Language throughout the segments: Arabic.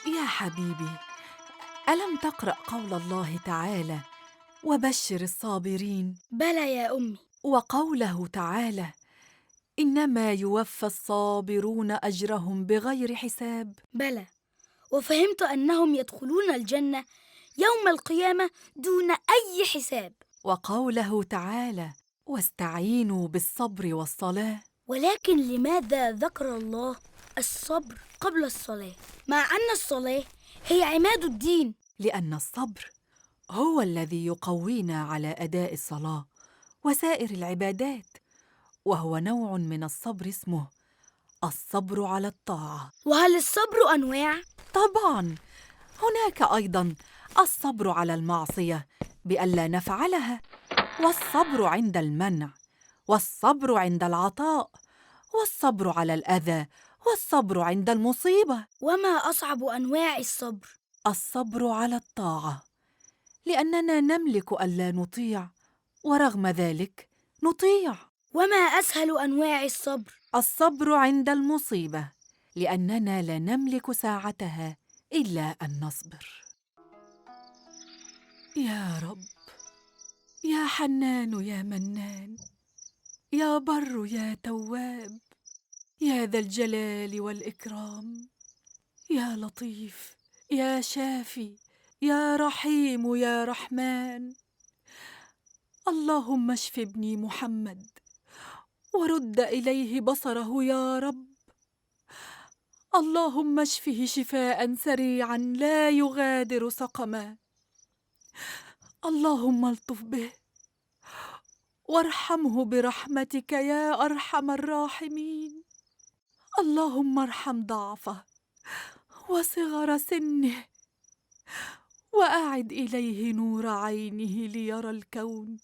يا حبيبي، ألم تقرأ قول الله تعالى: وبشر الصابرين، بلى يا أمي. وقوله تعالى: إنما يوفى الصابرون أجرهم بغير حساب؟ بلى، وفهمت أنهم يدخلون الجنة يوم القيامة دون أي حساب. وقوله تعالى: واستعينوا بالصبر والصلاة؟ ولكن لماذا ذكر الله الصبر قبل الصلاة، مع أن الصلاة هي عماد الدين؟ لأن الصبر هو الذي يقوينا على أداء الصلاة وسائر العبادات، وهو نوع من الصبر اسمه الصبر على الطاعة. وهل الصبر أنواع؟ طبعاً، هناك أيضاً الصبر على المعصية بألا نفعلها، والصبر عند المنع، والصبر عند العطاء، والصبر على الأذى، والصبر عند المصيبة. وما أصعب أنواع الصبر؟ الصبر على الطاعة، لأننا نملك ألا نطيع، ورغم ذلك نطيع. وما أسهل أنواع الصبر؟ الصبر عند المصيبة، لأننا لا نملك ساعتها إلا أن نصبر. يا رب، يا حنان يا منان، يا بر يا تواب، يا ذا الجلال والإكرام، يا لطيف، يا شافي، يا رحيم يا رحمن. اللهم اشف ابني محمد، ورد إليه بصره يا رب. اللهم اشفه شفاء سريعا لا يغادر سقما. اللهم الطف به، وارحمه برحمتك يا أرحم الراحمين. اللهم ارحم ضعفه وصغر سنه، وأعد إليه نور عينه ليرى الكون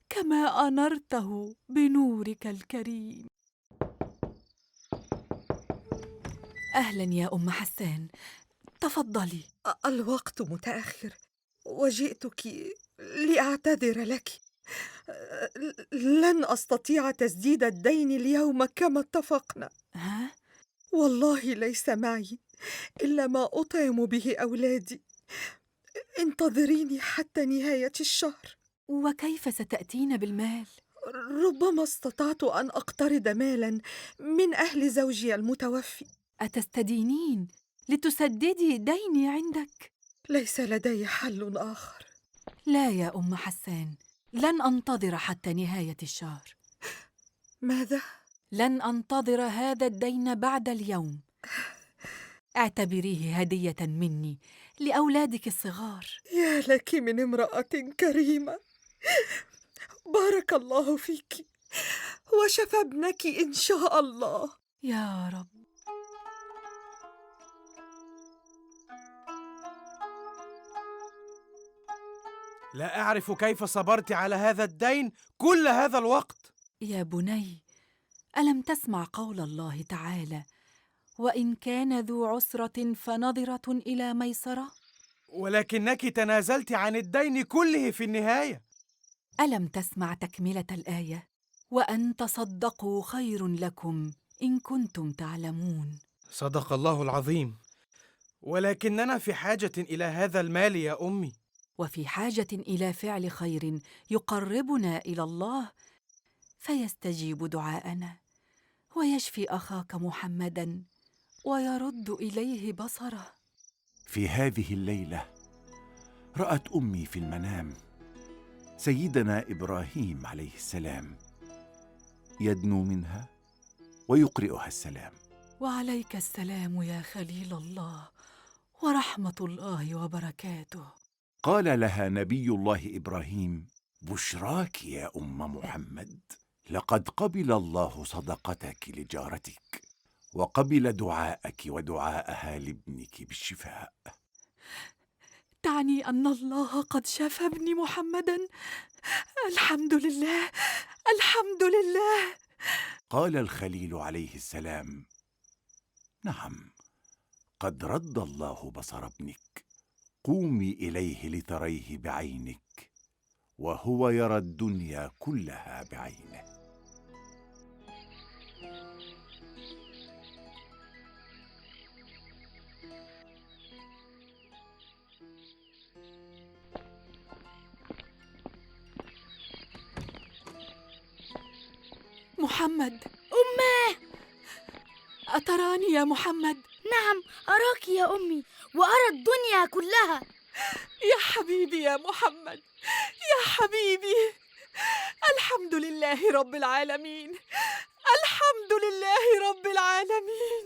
كما أنرته بنورك الكريم. أهلا يا أم حسان، تفضلي. الوقت متأخر، وجئتك لأعتذر لك. لن أستطيع تسديد الدين اليوم كما اتفقنا. ها؟ والله ليس معي إلا ما أطعم به أولادي. انتظريني حتى نهاية الشهر. وكيف ستأتين بالمال؟ ربما استطعت أن أقترض مالا من أهل زوجي المتوفي. أتستدينين لتسددي ديني عندك؟ ليس لدي حل آخر. لا يا أم حسان، لن أنتظر حتى نهاية الشهر. ماذا؟ لن أنتظر هذا الدين بعد اليوم. اعتبريه هدية مني لأولادك الصغار. يا لك من امرأة كريمة، بارك الله فيك وشفى ابنك إن شاء الله. يا رب. لا أعرف كيف صبرت على هذا الدين كل هذا الوقت. يا بني، ألم تسمع قول الله تعالى: وإن كان ذو عسرة فنظرة إلى ميسرة؟ ولكنك تنازلت عن الدين كله في النهاية. ألم تسمع تكملة الآية: وأن تصدقوا خير لكم إن كنتم تعلمون؟ صدق الله العظيم، ولكننا في حاجة إلى هذا المال يا أمي. وفي حاجة إلى فعل خير يقربنا إلى الله، فيستجيب دعاءنا، ويشفي أخاك محمداً، ويرد إليه بصره. في هذه الليلة رأت أمي في المنام سيدنا إبراهيم عليه السلام يدنو منها ويقرئها السلام. وعليك السلام يا خليل الله، ورحمة الله وبركاته. قال لها نبي الله إبراهيم: بشراك يا أم محمد، لقد قبل الله صدقتك لجارتك، وقبل دعاءك ودعاءها لابنك بالشفاء. تعني أن الله قد شفى ابني محمداً؟ الحمد لله، الحمد لله. قال الخليل عليه السلام: نعم، قد رد الله بصر ابنك، قومي إليه لتريه بعينك، وهو يرى الدنيا كلها بعينه. محمد، أماه. أتراني يا محمد؟ نعم أراك يا أمي، وأرى الدنيا كلها. يا حبيبي يا محمد، يا حبيبي، الحمد لله رب العالمين، الحمد لله رب العالمين.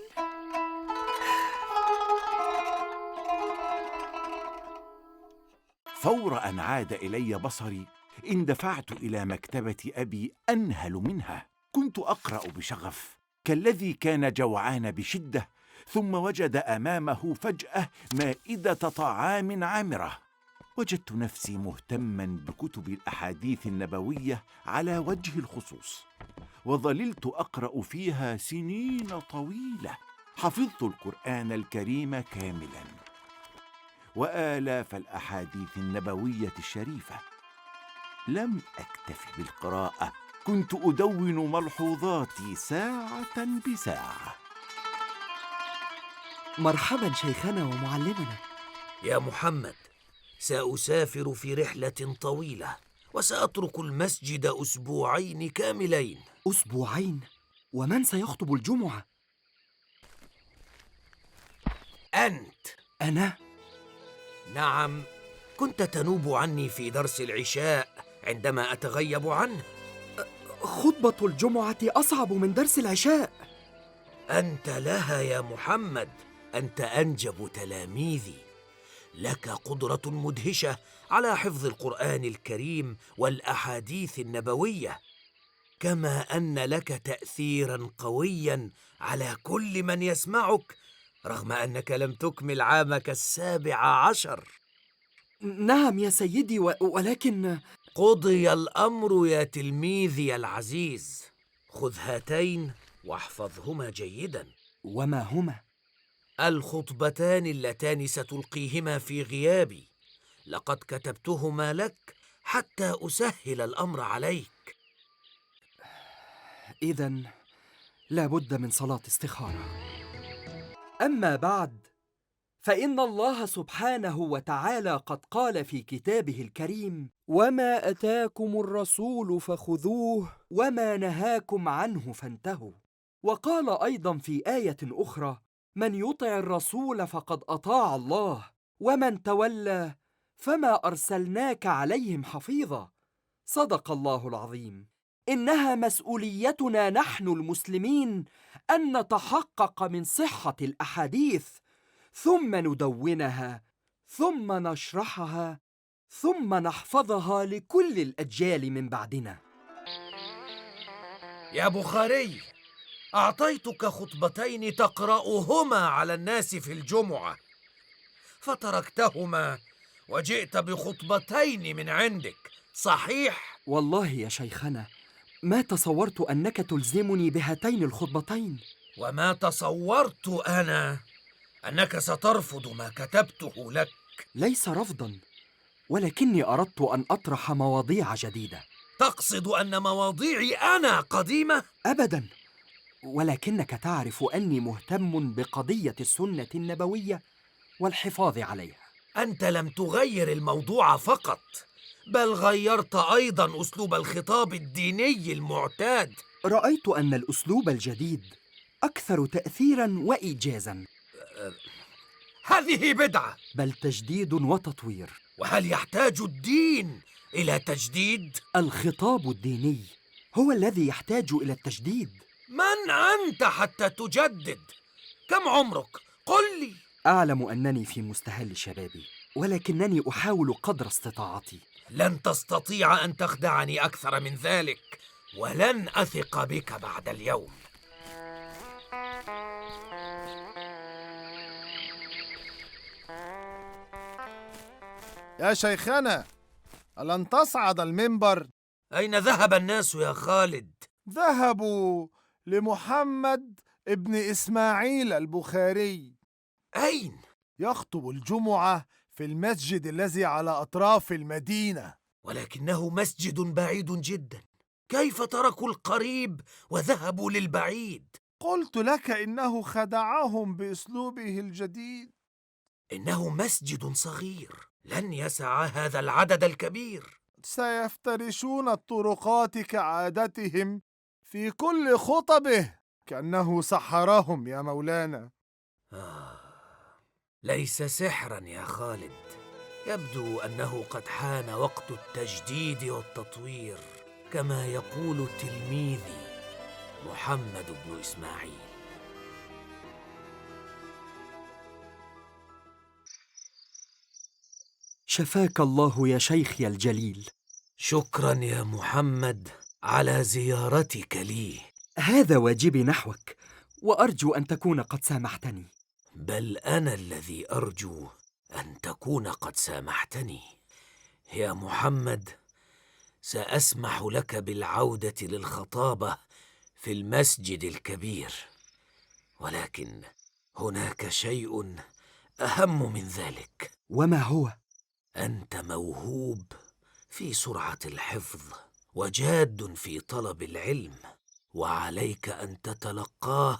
فور أن عاد إلي بصري اندفعت إلى مكتبة أبي أنهل منها. كنت أقرأ بشغف كالذي كان جوعان بشدة، ثم وجد أمامه فجأة مائدة طعام عامرة. وجدت نفسي مهتما بكتب الأحاديث النبوية على وجه الخصوص، وظللت أقرأ فيها سنين طويلة. حفظت القرآن الكريم كاملا وآلاف الأحاديث النبوية الشريفة. لم أكتف بالقراءة، كنت أدون ملحوظاتي ساعة بساعة. مرحبا شيخنا ومعلمنا. يا محمد، سأسافر في رحلة طويلة وسأترك المسجد أسبوعين كاملين. أسبوعين؟ ومن سيخطب الجمعة؟ أنت. أنا؟ نعم، كنت تنوب عني في درس العشاء عندما أتغيب عنه. خطبة الجمعة أصعب من درس العشاء. أنت لها يا محمد، أنت أنجب تلاميذي، لك قدرة مدهشة على حفظ القرآن الكريم والأحاديث النبوية، كما أن لك تأثيراً قوياً على كل من يسمعك، رغم أنك لم تكمل عامك 17. نعم يا سيدي، ولكن... قضي الأمر يا تلميذي العزيز. خذ هاتين واحفظهما جيداً. وما هما؟ الخطبتان اللتان ستلقيهما في غيابي، لقد كتبتهما لك حتى أسهل الأمر عليك. إذن لا بد من صلاة استخارة. أما بعد، فإن الله سبحانه وتعالى قد قال في كتابه الكريم: وما أتاكم الرسول فخذوه وما نهاكم عنه فانتهوا. وقال أيضا في آية أخرى: من يطع الرسول فقد أطاع الله، ومن تولى فما أرسلناك عليهم حفيظا. صدق الله العظيم. إنها مسؤوليتنا نحن المسلمين أن نتحقق من صحة الأحاديث، ثم ندونها، ثم نشرحها، ثم نحفظها لكل الأجيال من بعدنا. يا بخاري، أعطيتك خطبتين تقرأهما على الناس في الجمعة، فتركتهما وجئت بخطبتين من عندك، صحيح؟ والله يا شيخنا ما تصورت أنك تلزمني بهاتين الخطبتين. وما تصورت أنا أنك سترفض ما كتبته لك. ليس رفضاً، ولكني أردت أن أطرح مواضيع جديدة. تقصد أن مواضيعي أنا قديمة؟ أبداً، ولكنك تعرف أني مهتم بقضية السنة النبوية والحفاظ عليها. أنت لم تغير الموضوع فقط، بل غيرت أيضاً أسلوب الخطاب الديني المعتاد. رأيت أن الأسلوب الجديد أكثر تأثيراً وإيجازاً. هذه بدعة، بل تجديد وتطوير. وهل يحتاج الدين إلى تجديد؟ الخطاب الديني هو الذي يحتاج إلى التجديد. من أنت حتى تجدد؟ كم عمرك؟ قل لي. أعلم أنني في مستهل شبابي، ولكنني أحاول قدر استطاعتي. لن تستطيع أن تخدعني أكثر من ذلك، ولن أثق بك بعد اليوم. يا شيخنا، ألن تصعد المنبر؟ أين ذهب الناس يا خالد؟ ذهبوا لمحمد ابن إسماعيل البخاري. أين؟ يخطب الجمعة في المسجد الذي على أطراف المدينة. ولكنه مسجد بعيد جدا، كيف تركوا القريب وذهبوا للبعيد؟ قلت لك إنه خدعهم بأسلوبه الجديد. إنه مسجد صغير، لن يسع هذا العدد الكبير. سيفترشون الطرقات كعادتهم في كل خطبه كأنه سحرهم يا مولانا. ليس سحرا يا خالد، يبدو أنه قد حان وقت التجديد والتطوير كما يقول تلميذي محمد بن إسماعيل. شفاك الله يا شيخي الجليل. شكرا يا محمد على زيارتك لي. هذا واجبي نحوك، وأرجو أن تكون قد سامحتني. بل أنا الذي أرجو أن تكون قد سامحتني. يا محمد، سأسمح لك بالعودة للخطابة في المسجد الكبير، ولكن هناك شيء أهم من ذلك. وما هو؟ أنت موهوب في سرعة الحفظ وجاد في طلب العلم، وعليك أن تتلقاه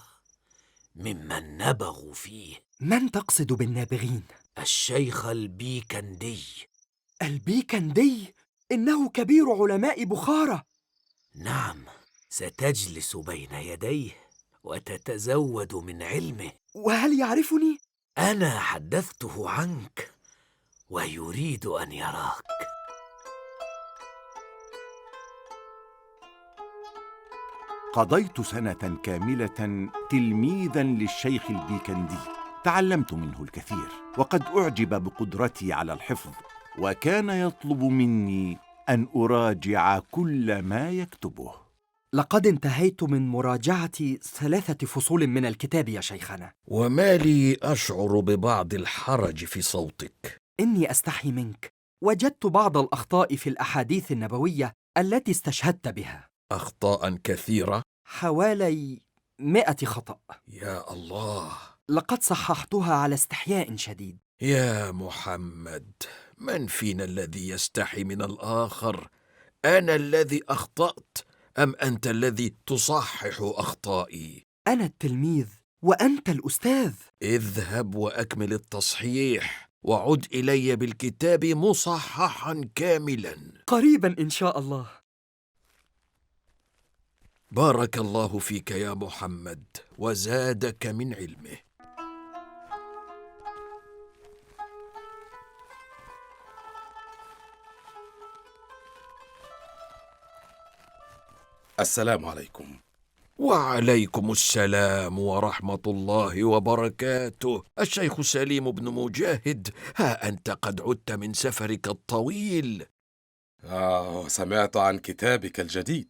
ممن نبغوا فيه. من تقصد بالنابغين؟ الشيخ البيكندي. البيكندي؟ إنه كبير علماء بخارى. نعم، ستجلس بين يديه وتتزود من علمه. وهل يعرفني؟ أنا حدثته عنك ويريد أن يراك. قضيت سنة كاملة تلميذا للشيخ البيكندي، تعلمت منه الكثير، وقد أعجب بقدرتي على الحفظ، وكان يطلب مني أن أراجع كل ما يكتبه. لقد انتهيت من مراجعة 3 فصول من الكتاب يا شيخنا. وما لي أشعر ببعض الحرج في صوتك. إني أستحي منك. وجدت بعض الأخطاء في الأحاديث النبوية التي استشهدت بها. أخطاء كثيرة؟ حوالي 100 خطأ. يا الله. لقد صححتها على استحياء شديد. يا محمد، من فينا الذي يستحي من الآخر؟ أنا الذي أخطأت أم أنت الذي تصحح أخطائي؟ أنا التلميذ وأنت الأستاذ. اذهب وأكمل التصحيح وعد إلي بالكتاب مصححا كاملا. قريبا إن شاء الله. بارك الله فيك يا محمد وزادك من علمه. السلام عليكم. وعليكم السلام ورحمة الله وبركاته. الشيخ سليم بن مجاهد، ها أنت قد عدت من سفرك الطويل. سمعت عن كتابك الجديد.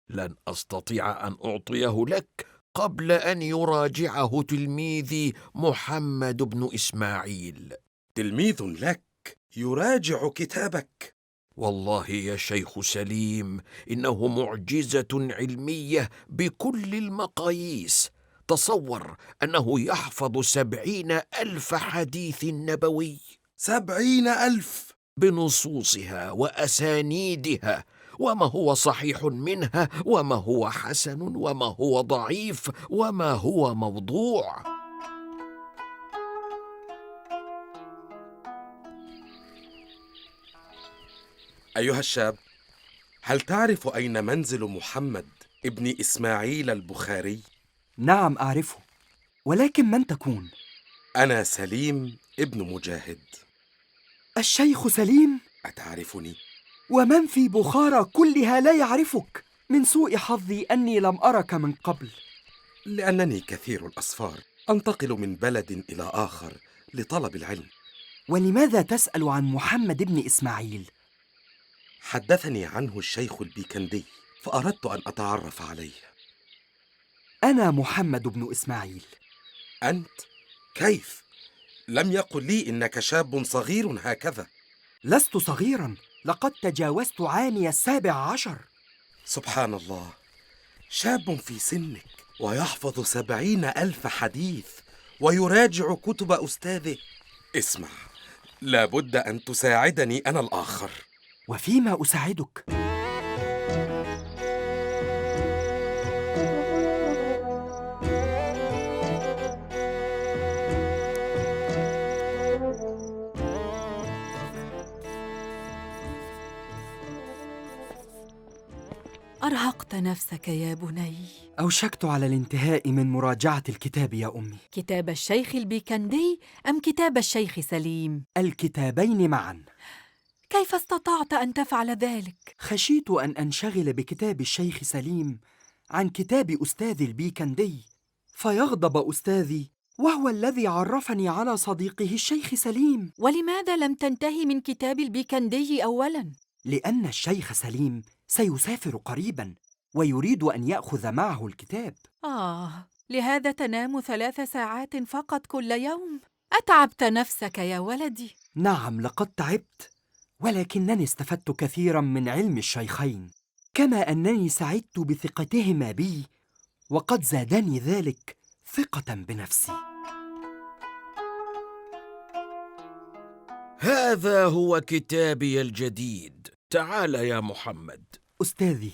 لن أستطيع أن أعطيه لك قبل أن يراجعه تلميذي محمد بن إسماعيل. تلميذ لك يراجع كتابك؟ والله يا شيخ سليم، إنه معجزة علمية بكل المقاييس. تصور أنه يحفظ 70,000 حديث نبوي. 70,000 بنصوصها وأسانيدها، وما هو صحيح منها وما هو حسن وما هو ضعيف وما هو موضوع. أيها الشاب، هل تعرف أين منزل محمد ابن إسماعيل البخاري؟ نعم أعرفه، ولكن من تكون؟ أنا سليم ابن مجاهد. الشيخ سليم؟ أتعرفني؟ ومن في بخارى كلها لا يعرفك؟ من سوء حظي أني لم أرك من قبل. لأنني كثير الأسفار، أنتقل من بلد إلى آخر لطلب العلم. ولماذا تسأل عن محمد بن إسماعيل؟ حدثني عنه الشيخ البيكندي، فأردت أن أتعرف عليه. أنا محمد بن إسماعيل. أنت؟ كيف؟ لم يقل لي إنك شاب صغير هكذا. لست صغيرا، لقد تجاوزت عامي 17. سبحان الله، شاب في سنك ويحفظ 70,000 حديث ويراجع كتب أستاذه. اسمع، لابد أن تساعدني أنا الآخر. وفيما أساعدك؟ أرهقت أتعبت نفسك يا بني؟ أوشكت على الانتهاء من مراجعة الكتاب يا أمي. كتاب الشيخ البيكندي أم كتاب الشيخ سليم؟ الكتابين معا. كيف استطعت أن تفعل ذلك؟ خشيت أن أنشغل بكتاب الشيخ سليم عن كتاب أستاذي البيكندي، فيغضب أستاذي وهو الذي عرفني على صديقه الشيخ سليم. ولماذا لم تنتهي من كتاب البيكندي أولاً؟ لأن الشيخ سليم سيسافر قريباً ويريد أن يأخذ معه الكتاب. لهذا تنام 3 ساعات فقط كل يوم؟ أتعبت نفسك يا ولدي. نعم، لقد تعبت، ولكنني استفدت كثيراً من علم الشيخين، كما أنني سعدت بثقتهما بي، وقد زادني ذلك ثقة بنفسي. هذا هو كتابي الجديد. تعال يا محمد. أستاذي،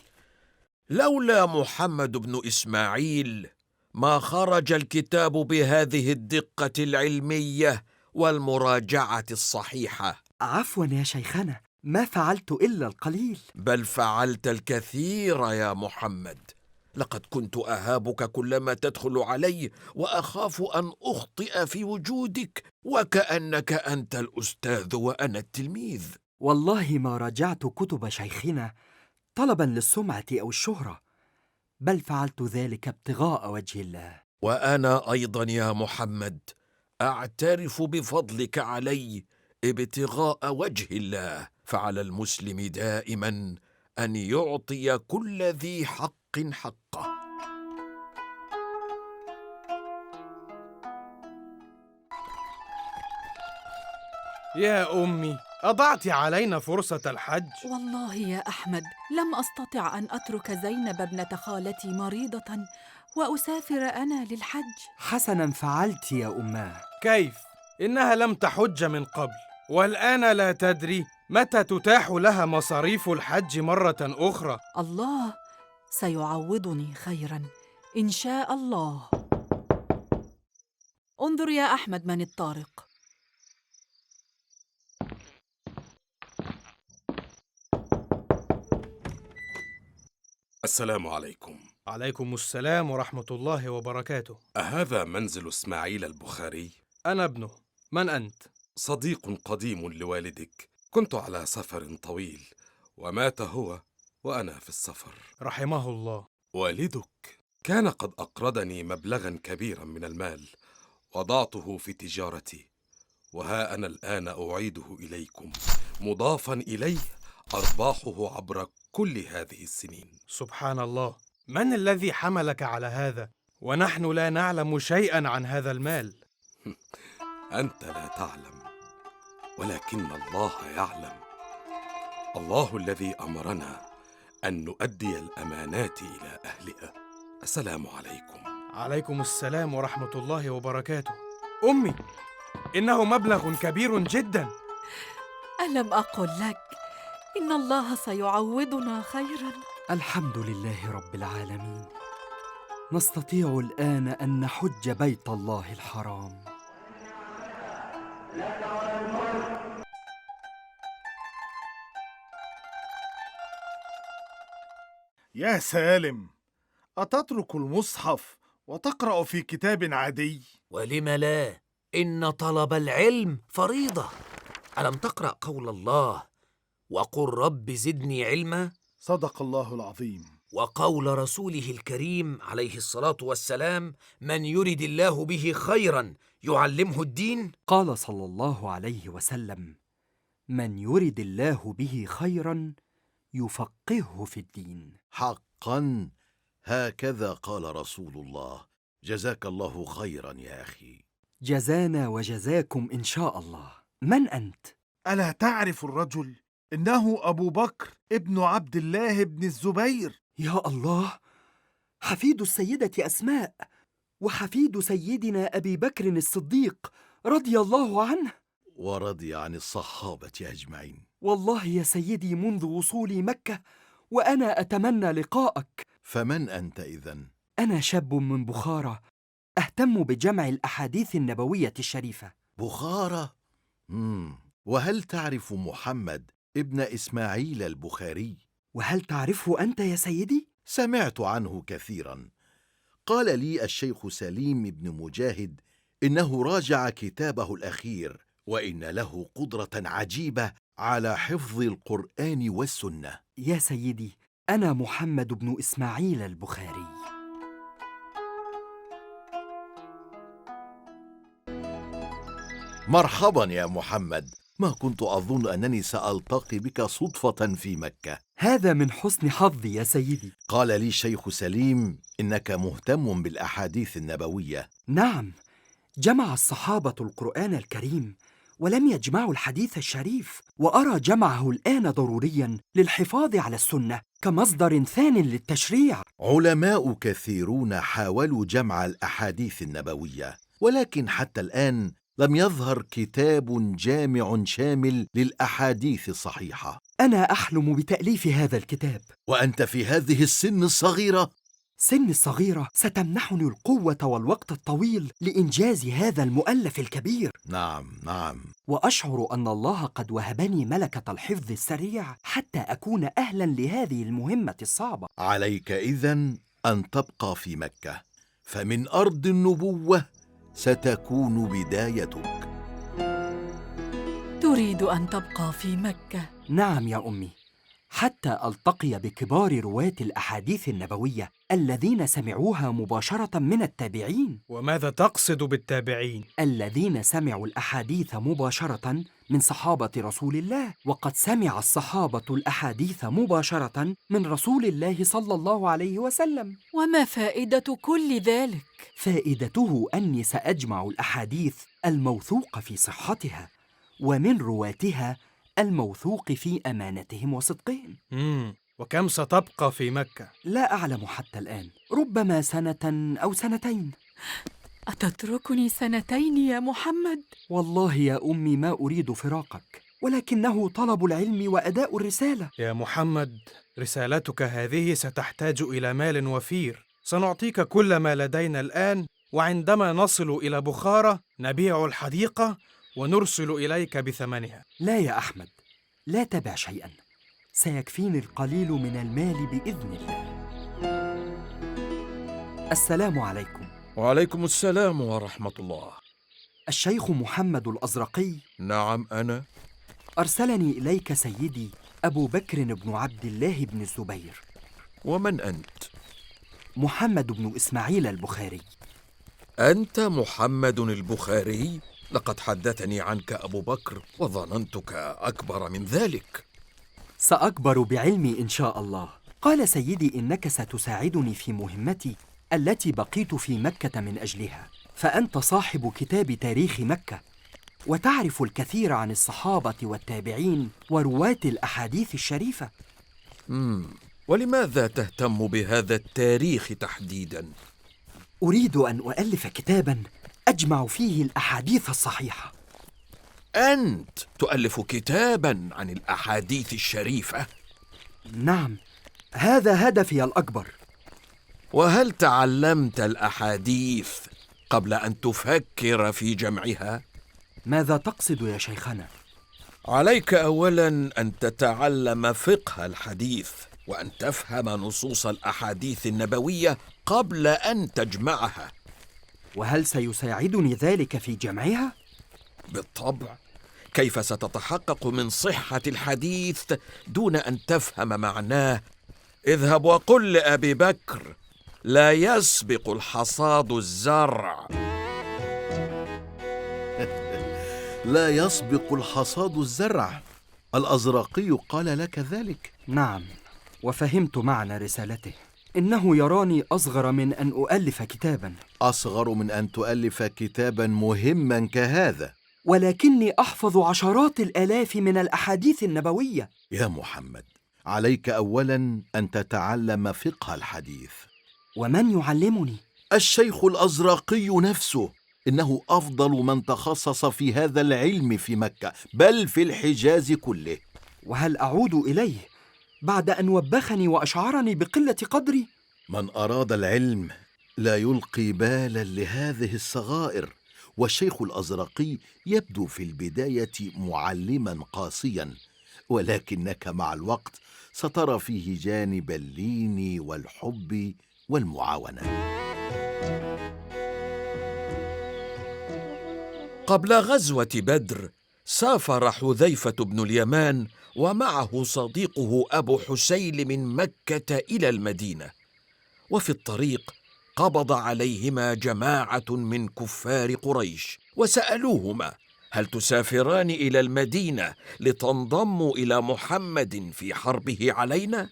لولا محمد بن إسماعيل ما خرج الكتاب بهذه الدقة العلمية والمراجعة الصحيحة. عفواً يا شيخنا، ما فعلت إلا القليل. بل فعلت الكثير يا محمد. لقد كنت أهابك كلما تدخل علي وأخاف أن أخطئ في وجودك، وكأنك أنت الأستاذ وأنا التلميذ. والله ما راجعت كتب شيخنا طلباً للسمعة أو الشهرة، بل فعلت ذلك ابتغاء وجه الله. وأنا أيضا يا محمد أعترف بفضلك علي ابتغاء وجه الله. فعلى المسلم دائما أن يعطي كل ذي حق حقه. يا أمي، أضعت علينا فرصة الحج. والله يا أحمد لم أستطع أن أترك زينب ابنة خالتي مريضة وأسافر أنا للحج. حسناً فعلت يا أماه. كيف؟ إنها لم تحج من قبل، والآن لا تدري متى تتاح لها مصاريف الحج مرة أخرى. الله سيعوضني خيراً إن شاء الله. انظر يا أحمد من الطارق. السلام عليكم. عليكم السلام ورحمة الله وبركاته. أهذا منزل إسماعيل البخاري؟ أنا ابنه. من أنت؟ صديق قديم لوالدك. كنت على سفر طويل ومات هو وأنا في السفر. رحمه الله. والدك كان قد أقرضني مبلغا كبيرا من المال، وضعته في تجارتي، وها أنا الآن أعيده إليكم مضافا إليه أرباحه عبر كل هذه السنين. سبحان الله، من الذي حملك على هذا ونحن لا نعلم شيئا عن هذا المال؟ أنت لا تعلم ولكن الله يعلم. الله الذي أمرنا أن نؤدي الأمانات إلى أهلها. السلام عليكم. عليكم السلام ورحمة الله وبركاته. أمي، إنه مبلغ كبير جدا. ألم أقل لك إن الله سيعوضنا خيراً؟ الحمد لله رب العالمين. نستطيع الآن أن نحج بيت الله الحرام. يا سالم، أتترك المصحف وتقرأ في كتاب عادي؟ ولم لا؟ إن طلب العلم فريضة. ألم تقرأ قول الله: وقل رب زدني علما؟ صدق الله العظيم. وقول رسوله الكريم عليه الصلاة والسلام: من يرد الله به خيرا يعلمه الدين. قال صلى الله عليه وسلم: من يرد الله به خيرا يفقهه في الدين. حقا هكذا قال رسول الله. جزاك الله خيرا يا أخي. جزانا وجزاكم إن شاء الله. من أنت؟ ألا تعرف الرجل؟ إنه أبو بكر ابن عبد الله بن الزبير. يا الله، حفيد السيدة أسماء وحفيد سيدنا أبي بكر الصديق رضي الله عنه. ورضي عن الصحابة أجمعين. والله يا سيدي منذ وصولي مكة وأنا أتمنى لقاءك. فمن أنت إذن؟ أنا شاب من بخارى أهتم بجمع الأحاديث النبوية الشريفة. بخارى؟ وهل تعرف محمد ابن إسماعيل البخاري؟ وهل تعرفه أنت يا سيدي؟ سمعت عنه كثيرا. قال لي الشيخ سليم بن مجاهد إنه راجع كتابه الأخير، وإن له قدرة عجيبة على حفظ القرآن والسنة. يا سيدي، أنا محمد بن إسماعيل البخاري. مرحبا يا محمد، ما كنت أظن أنني سألتقي بك صدفة في مكة. هذا من حسن حظي يا سيدي. قال لي الشيخ سليم إنك مهتم بالأحاديث النبوية. نعم، جمع الصحابة القرآن الكريم ولم يجمعوا الحديث الشريف، وأرى جمعه الآن ضرورياً للحفاظ على السنة كمصدر ثان للتشريع. علماء كثيرون حاولوا جمع الأحاديث النبوية، ولكن حتى الآن لم يظهر كتاب جامع شامل للأحاديث الصحيحة. أنا أحلم بتأليف هذا الكتاب. وأنت في هذه السن الصغيرة؟ سن الصغيرة ستمنحني القوة والوقت الطويل لإنجاز هذا المؤلف الكبير. نعم. وأشعر أن الله قد وهبني ملكة الحفظ السريع حتى أكون أهلاً لهذه المهمة الصعبة. عليك إذن أن تبقى في مكة، فمن أرض النبوة ستكون بدايتك. تريد أن تبقى في مكة؟ نعم يا أمي، حتى ألتقي بكبار رواة الأحاديث النبوية الذين سمعوها مباشرة من التابعين. وماذا تقصد بالتابعين؟ الذين سمعوا الأحاديث مباشرة من صحابة رسول الله، وقد سمع الصحابة الأحاديث مباشرة من رسول الله صلى الله عليه وسلم. وما فائدة كل ذلك؟ فائدته أني سأجمع الأحاديث الموثوق في صحتها، ومن رواتها الموثوق في أمانتهم وصدقهم. وكم ستبقى في مكة؟ لا أعلم حتى الآن، ربما سنة أو سنتين. أتتركني سنتين يا محمد؟ والله يا أمي ما أريد فراقك، ولكنه طلب العلم وأداء الرسالة. يا محمد، رسالتك هذه ستحتاج إلى مال وفير. سنعطيك كل ما لدينا الآن، وعندما نصل إلى بخارى نبيع الحديقة ونرسل إليك بثمنها. لا يا أحمد، لا تبع شيئاً، سيكفيني القليل من المال بإذن الله. السلام عليكم. وعليكم السلام ورحمة الله. الشيخ محمد الأزرقي؟ نعم أنا. أرسلني إليك سيدي أبو بكر بن عبد الله بن الزبير. ومن أنت؟ محمد بن إسماعيل البخاري. أنت محمد البخاري؟ لقد حدثني عنك أبو بكر وظننتك أكبر من ذلك. سأكبر بعلمي إن شاء الله. قال سيدي إنك ستساعدني في مهمتي التي بقيت في مكة من أجلها، فأنت صاحب كتاب تاريخ مكة، وتعرف الكثير عن الصحابة والتابعين ورواة الأحاديث الشريفة. ولماذا تهتم بهذا التاريخ تحديداً؟ أريد أن أؤلف كتاباً أجمع فيه الأحاديث الصحيحة. أنت تؤلف كتاباً عن الأحاديث الشريفة؟ نعم، هذا هدفي الأكبر. وهل تعلمت الأحاديث قبل أن تفكر في جمعها؟ ماذا تقصد يا شيخنا؟ عليك أولاً أن تتعلم فقه الحديث، وأن تفهم نصوص الأحاديث النبوية قبل أن تجمعها. وهل سيساعدني ذلك في جمعها؟ بالطبع. كيف ستتحقق من صحة الحديث دون أن تفهم معناه؟ اذهب وقل لأبي بكر: لا يسبق الحصاد الزرع. لا يسبق الحصاد الزرع. الأزرقي قال لك ذلك؟ نعم، وفهمت معنى رسالته. إنه يراني أصغر من أن أؤلف كتاباً. أصغر من أن تؤلف كتاباً مهماً كهذا؟ ولكني أحفظ عشرات الآلاف من الأحاديث النبوية. يا محمد، عليك أولاً أن تتعلم فقه الحديث. ومن يعلمني؟ الشيخ الأزرقي نفسه. إنه أفضل من تخصص في هذا العلم في مكة، بل في الحجاز كله. وهل أعود إليه بعد أن وبخني وأشعرني بقلة قدري؟ من أراد العلم لا يلقي بالا لهذه الصغائر، والشيخ الأزرقي يبدو في البداية معلما قاسيا، ولكنك مع الوقت سترى فيه جانب اللين والحب والمعاونة. قبل غزوة بدر سافر حذيفة بن اليمان ومعه صديقه أبو حسيل من مكة إلى المدينة، وفي الطريق قبض عليهما جماعة من كفار قريش وسألوهما: هل تسافران إلى المدينة لتنضموا إلى محمد في حربه علينا؟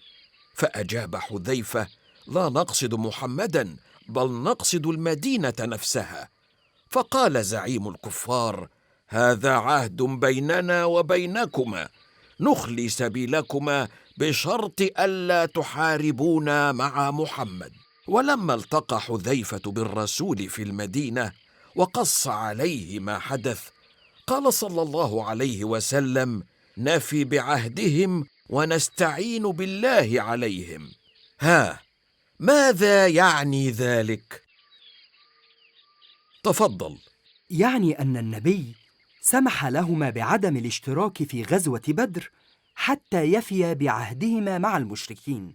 فأجاب حذيفة: لا نقصد محمدا، بل نقصد المدينة نفسها. فقال زعيم الكفار: هذا عهد بيننا وبينكما، نخلي سبيلكما بشرط ألا تحاربونا مع محمد. ولما التقى حذيفة بالرسول في المدينة وقص عليه ما حدث، قال صلى الله عليه وسلم: نفي بعهدهم ونستعين بالله عليهم. ماذا يعني ذلك؟ تفضل. يعني أن النبي سمح لهما بعدم الاشتراك في غزوة بدر حتى يفيا بعهدهما مع المشركين.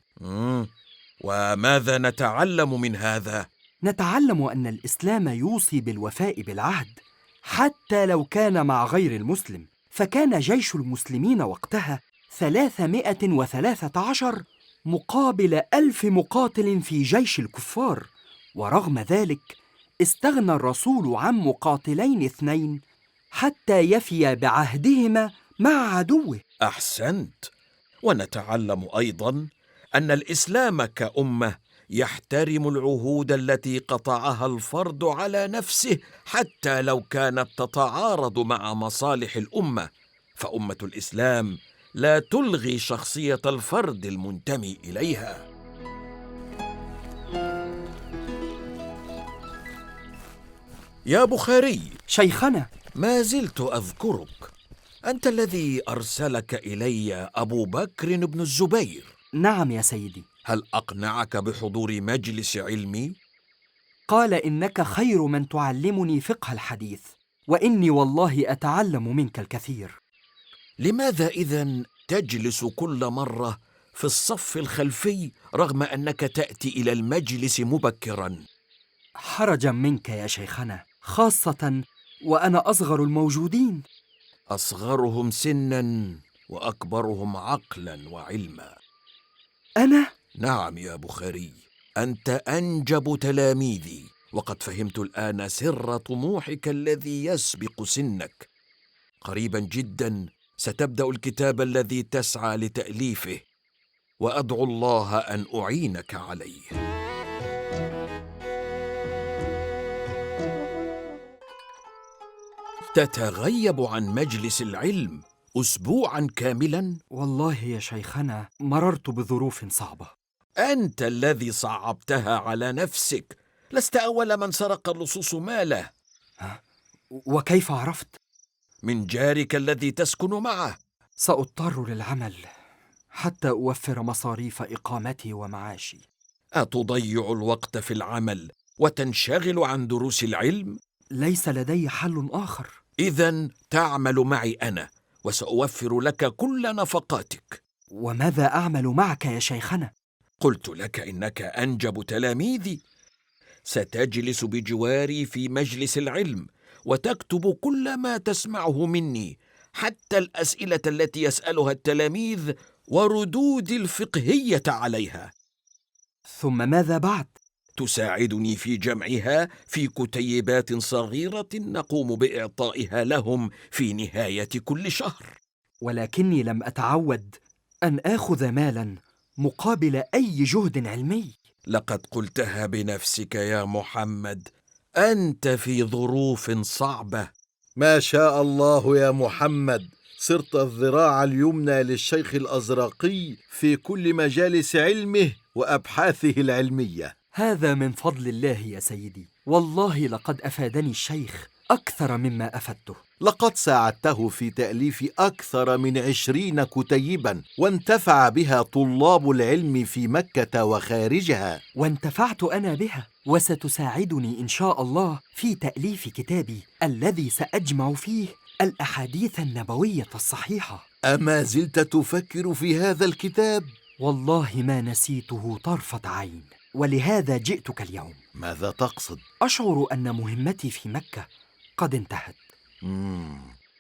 وماذا نتعلم من هذا؟ نتعلم أن الإسلام يوصي بالوفاء بالعهد حتى لو كان مع غير المسلم، فكان جيش المسلمين وقتها 313 مقابل 1000 مقاتل في جيش الكفار، ورغم ذلك استغنى الرسول عن مقاتلين 2 حتى يفي بعهدهما مع عدوه. أحسنت. ونتعلم أيضاً أن الإسلام كأمة يحترم العهود التي قطعها الفرد على نفسه حتى لو كانت تتعارض مع مصالح الأمة، فأمة الإسلام لا تلغي شخصية الفرد المنتمي إليها. يا بخاري. شيخنا. ما زلت أذكرك، أنت الذي أرسلك إلي أبو بكر بن الزبير. نعم يا سيدي. هل أقنعك بحضور مجلس علمي؟ قال إنك خير من تعلمني فقه الحديث، وإني والله أتعلم منك الكثير. لماذا إذن تجلس كل مرة في الصف الخلفي رغم أنك تأتي إلى المجلس مبكراً؟ حرجاً منك يا شيخنا، خاصة وأنا أصغر الموجودين. أصغرهم سناً وأكبرهم عقلاً وعلماً. أنا؟ نعم يا بخاري، أنت أنجب تلاميذي، وقد فهمت الآن سر طموحك الذي يسبق سنك. قريباً جداً ستبدأ الكتاب الذي تسعى لتأليفه، وأدعو الله أن أعينك عليه. تتغيب عن مجلس العلم أسبوعاً كاملاً؟ والله يا شيخنا مررت بظروف صعبة. أنت الذي صعبتها على نفسك، لست أول من سرق اللصوص ماله. وكيف عرفت؟ من جارك الذي تسكن معه. سأضطر للعمل حتى أوفر مصاريف إقامتي ومعاشي. أتضيع الوقت في العمل وتنشغل عن دروس العلم؟ ليس لدي حل آخر. إذن تعمل معي أنا، وسأوفر لك كل نفقاتك. وماذا أعمل معك يا شيخنا؟ قلت لك إنك أنجب تلاميذي. ستجلس بجواري في مجلس العلم وتكتب كل ما تسمعه مني، حتى الأسئلة التي يسألها التلاميذ وردود الفقهية عليها. ثم ماذا بعد؟ تساعدني في جمعها في كتيبات صغيرة نقوم بإعطائها لهم في نهاية كل شهر. ولكني لم أتعود أن آخذ مالاً مقابل أي جهد علمي. لقد قلتها بنفسك يا محمد، أنت في ظروف صعبة. ما شاء الله يا محمد، صرت الذراع اليمنى للشيخ الأزرقي في كل مجالس علمه وأبحاثه العلمية. هذا من فضل الله يا سيدي، والله لقد أفادني الشيخ أكثر مما أفدته. لقد ساعدته في تأليف أكثر من 20 كتيباً، وانتفع بها طلاب العلم في مكة وخارجها. وانتفعت أنا بها، وستساعدني إن شاء الله في تأليف كتابي الذي سأجمع فيه الأحاديث النبوية الصحيحة. أما زلت تفكر في هذا الكتاب؟ والله ما نسيته طرفة عين، ولهذا جئتك اليوم. ماذا تقصد؟ أشعر أن مهمتي في مكة قد انتهت.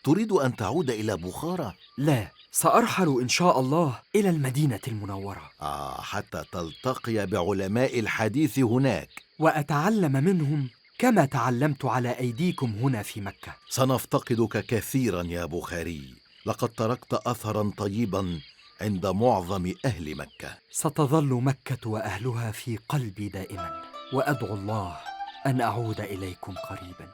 تريد أن تعود إلى بخارى؟ لا، سأرحل إن شاء الله إلى المدينة المنورة. حتى تلتقي بعلماء الحديث هناك وأتعلم منهم كما تعلمت على أيديكم هنا في مكة. سنفتقدك كثيرا يا بخاري، لقد تركت أثرا طيبا عند معظم أهل مكة. ستظل مكة وأهلها في قلبي دائما، وأدعو الله أن أعود إليكم قريبا.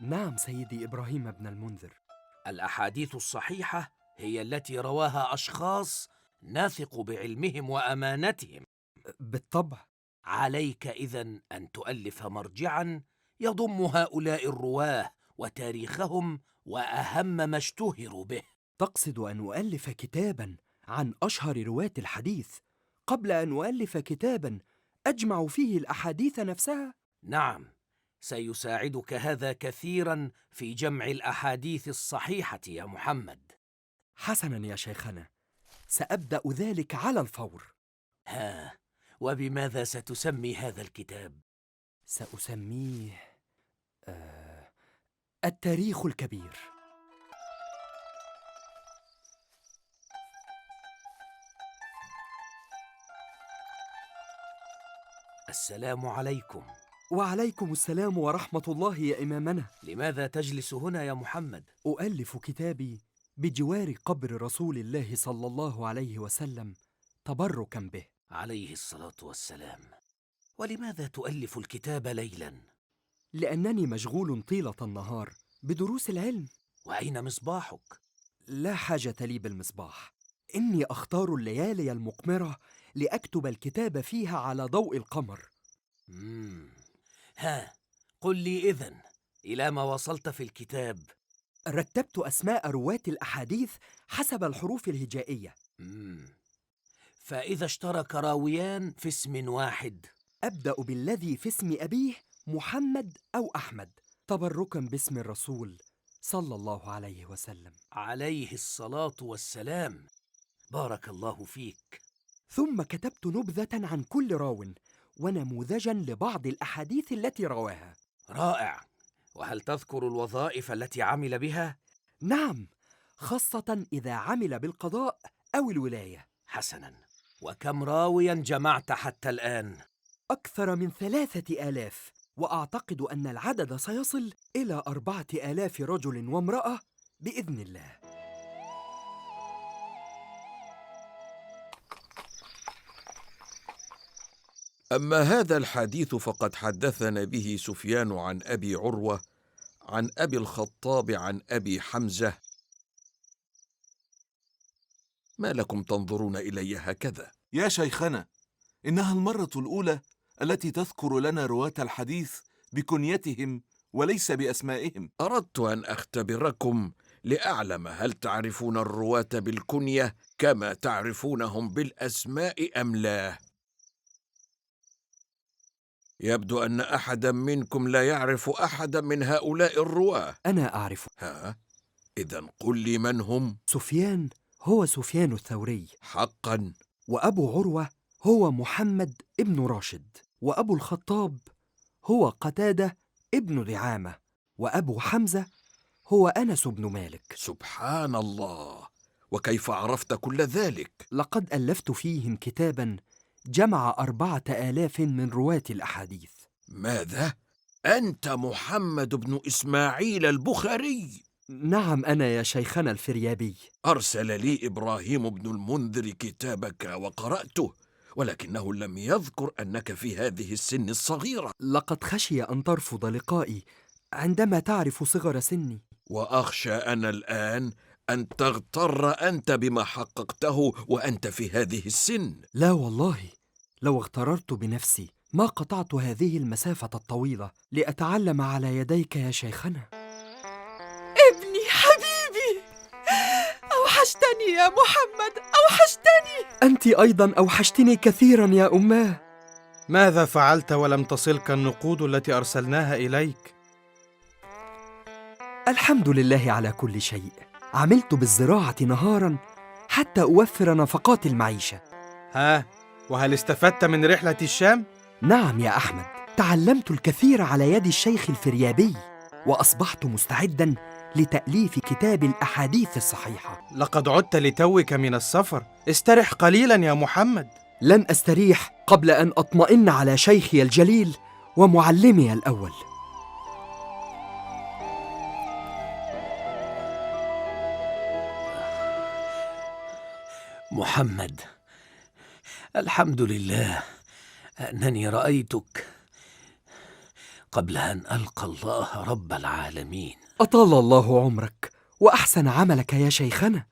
نعم سيدي إبراهيم بن المنذر. الأحاديث الصحيحة هي التي رواها أشخاص نثق بعلمهم وأمانتهم. بالطبع. عليك إذن أن تؤلف مرجعاً يضم هؤلاء الرواه وتاريخهم وأهم ما اشتهروا به. تقصد أن أؤلف كتاباً عن أشهر رواة الحديث قبل أن أؤلف كتاباً أجمع فيه الأحاديث نفسها؟ نعم، سيساعدك هذا كثيراً في جمع الأحاديث الصحيحة يا محمد. حسناً يا شيخنا، سأبدأ ذلك على الفور. وبماذا ستسمي هذا الكتاب؟ سأسميه التاريخ الكبير. السلام عليكم. وعليكم السلام ورحمة الله يا إمامنا. لماذا تجلس هنا يا محمد؟ أؤلف كتابي بجوار قبر رسول الله صلى الله عليه وسلم تبركا به عليه الصلاة والسلام. ولماذا تؤلف الكتاب ليلا؟ لأنني مشغول طيلة النهار بدروس العلم. وأين مصباحك؟ لا حاجة لي بالمصباح، إني أختار الليالي المقمرة لأكتب الكتاب فيها على ضوء القمر. قل لي إذن، إلى ما وصلت في الكتاب؟ رتبت أسماء رواة الأحاديث حسب الحروف الهجائية. فإذا اشترك راويان في اسم واحد، أبدأ بالذي في اسم أبيه محمد أو أحمد تبركا باسم الرسول صلى الله عليه وسلم عليه الصلاة والسلام. بارك الله فيك. ثم كتبت نبذة عن كل راو ونموذجا لبعض الأحاديث التي رواها. رائع. وهل تذكر الوظائف التي عمل بها؟ نعم، خاصة إذا عمل بالقضاء أو الولاية. حسناً. وكم راوياً جمعت حتى الآن؟ أكثر من 3000، وأعتقد أن العدد سيصل إلى 4000 رجل وامرأة بإذن الله. أما هذا الحديث فقد حدثنا به سفيان عن أبي عروة عن أبي الخطاب عن أبي حمزة. ما لكم تنظرون إلي هكذا؟ يا شيخنا، إنها المرة الأولى التي تذكر لنا رواة الحديث بكنيتهم وليس بأسمائهم. أردت أن أختبركم لأعلم هل تعرفون الرواة بالكنية كما تعرفونهم بالأسماء أم لا؟ يبدو أن أحدا منكم لا يعرف أحدا من هؤلاء الرواة. أنا أعرف. إذن قل لي من هم؟ سفيان هو سفيان الثوري حقا. وأبو عروة هو محمد ابن راشد، وأبو الخطاب هو قتادة ابن دعامة، وأبو حمزة هو أنس بن مالك. سبحان الله، وكيف عرفت كل ذلك؟ لقد ألفت فيهم كتابا جمع 4000 من رواة الأحاديث. ماذا؟ أنت محمد بن إسماعيل البخاري؟ نعم أنا يا شيخنا الفريابي. أرسل لي إبراهيم بن المنذر كتابك وقرأته، ولكنه لم يذكر أنك في هذه السن الصغيرة. لقد خشي أن ترفض لقائي عندما تعرف صغر سني. وأخشى أنا الآن أن تغتر أنت بما حققته وأنت في هذه السن. لا والله، لو اغتررت بنفسي ما قطعت هذه المسافة الطويلة لأتعلم على يديك يا شيخنا. ابني حبيبي، أوحشتني يا محمد، أوحشتني. أنت أيضا أوحشتني كثيرا يا أماه. ماذا فعلت ولم تصلك النقود التي أرسلناها إليك؟ الحمد لله على كل شيء. عملت بالزراعة نهاراً حتى أوفر نفقات المعيشة. ها، وهل استفدت من رحلة الشام؟ نعم يا أحمد، تعلمت الكثير على يد الشيخ الفريابي، وأصبحت مستعداً لتأليف كتاب الأحاديث الصحيحة. لقد عدت لتوك من السفر، استرح قليلاً يا محمد. لن أستريح قبل أن أطمئن على شيخي الجليل ومعلمي الأول. محمد، الحمد لله أنني رأيتك قبل أن ألقى الله رب العالمين. أطال الله عمرك وأحسن عملك يا شيخنا.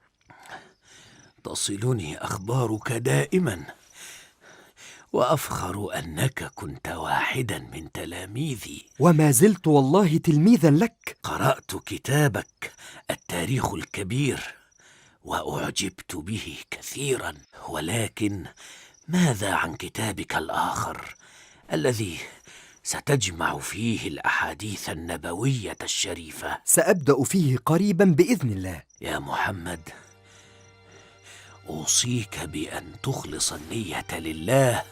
تصلني أخبارك دائما، وأفخر أنك كنت واحدا من تلاميذي. وما زلت والله تلميذا لك. قرأت كتابك التاريخ الكبير وأعجبت به كثيرا، ولكن ماذا عن كتابك الآخر الذي ستجمع فيه الأحاديث النبوية الشريفة؟ سأبدأ فيه قريبا بإذن الله. يا محمد، أوصيك بأن تخلص النية لله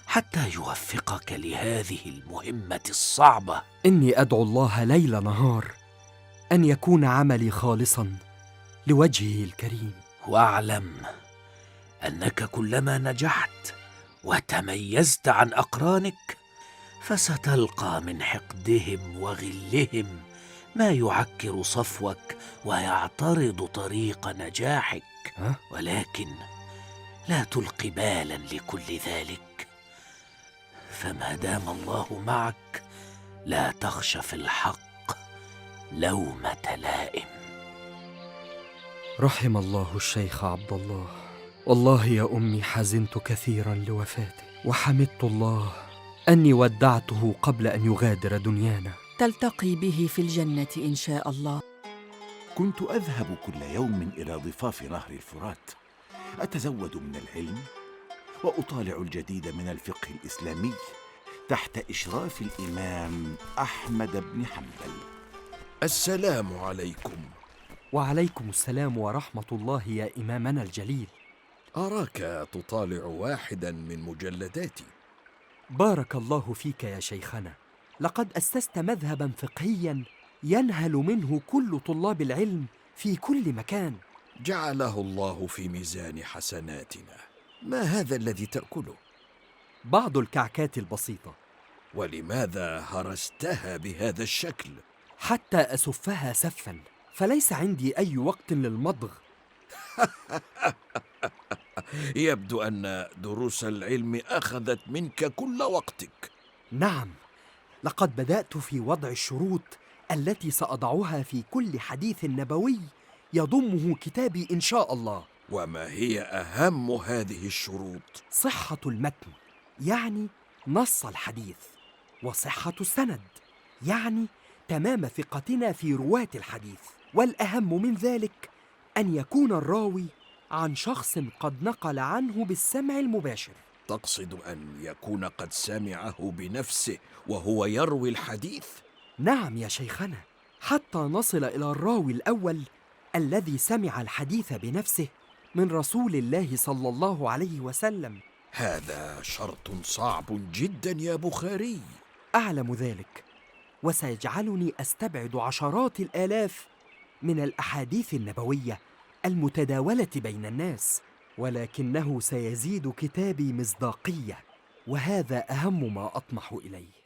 حتى يوفقك لهذه المهمة الصعبة. إني أدعو الله ليل نهار أن يكون عملي خالصا لوجهه الكريم. واعلم أنك كلما نجحت وتميزت عن أقرانك فستلقى من حقدهم وغلهم ما يعكر صفوك ويعترض طريق نجاحك. ولكن لا تلقي بالا لكل ذلك، فما دام الله معك لا تخش في الحق لومة لائم. رحم الله الشيخ عبد الله. والله يا أمي حزنت كثيرا لوفاته، وحمدت الله أني ودعته قبل أن يغادر دنيانا. تلتقي به في الجنة إن شاء الله. كنت أذهب كل يوم إلى ضفاف نهر الفرات، أتزود من العلم وأطالع الجديد من الفقه الإسلامي تحت إشراف الإمام أحمد بن حنبل. السلام عليكم. وعليكم السلام ورحمة الله يا إمامنا الجليل. أراك تطالع واحدا من مجلداتي. بارك الله فيك يا شيخنا. لقد أسست مذهبا فقهيا ينهل منه كل طلاب العلم في كل مكان. جعله الله في ميزان حسناتنا. ما هذا الذي تأكله؟ بعض الكعكات البسيطة. ولماذا هرستها بهذا الشكل؟ حتى أسفها سفا، فليس عندي أي وقت للمضغ. يبدو أن دروس العلم أخذت منك كل وقتك. نعم، لقد بدأت في وضع الشروط التي سأضعها في كل حديث نبوي يضمه كتابي إن شاء الله. وما هي أهم هذه الشروط؟ صحة المتن، يعني نص الحديث، وصحة السند، يعني تمام ثقتنا في رواة الحديث، والأهم من ذلك أن يكون الراوي عن شخص قد نقل عنه بالسمع المباشر. تقصد أن يكون قد سمعه بنفسه وهو يروي الحديث؟ نعم يا شيخنا، حتى نصل إلى الراوي الأول الذي سمع الحديث بنفسه من رسول الله صلى الله عليه وسلم. هذا شرط صعب جدا يا بخاري. أعلم ذلك، وسيجعلني أستبعد عشرات الآلاف من الأحاديث النبوية المتداولة بين الناس، ولكنه سيزيد كتابي مصداقية، وهذا أهم ما أطمح إليه.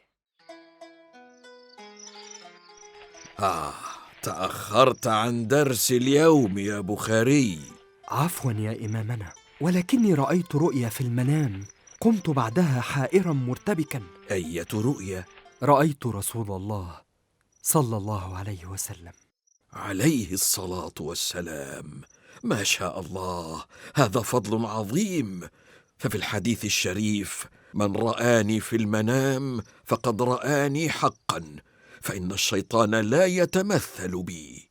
تأخرت عن درس اليوم يا بخاري. عفوا يا إمامنا، ولكني رأيت رؤيا في المنام قمت بعدها حائرا مرتبكا. أية رؤيا؟ رأيت رسول الله صلى الله عليه وسلم عليه الصلاة والسلام. ما شاء الله، هذا فضل عظيم. ففي الحديث الشريف: من رآني في المنام فقد رآني حقا، فإن الشيطان لا يتمثل بي.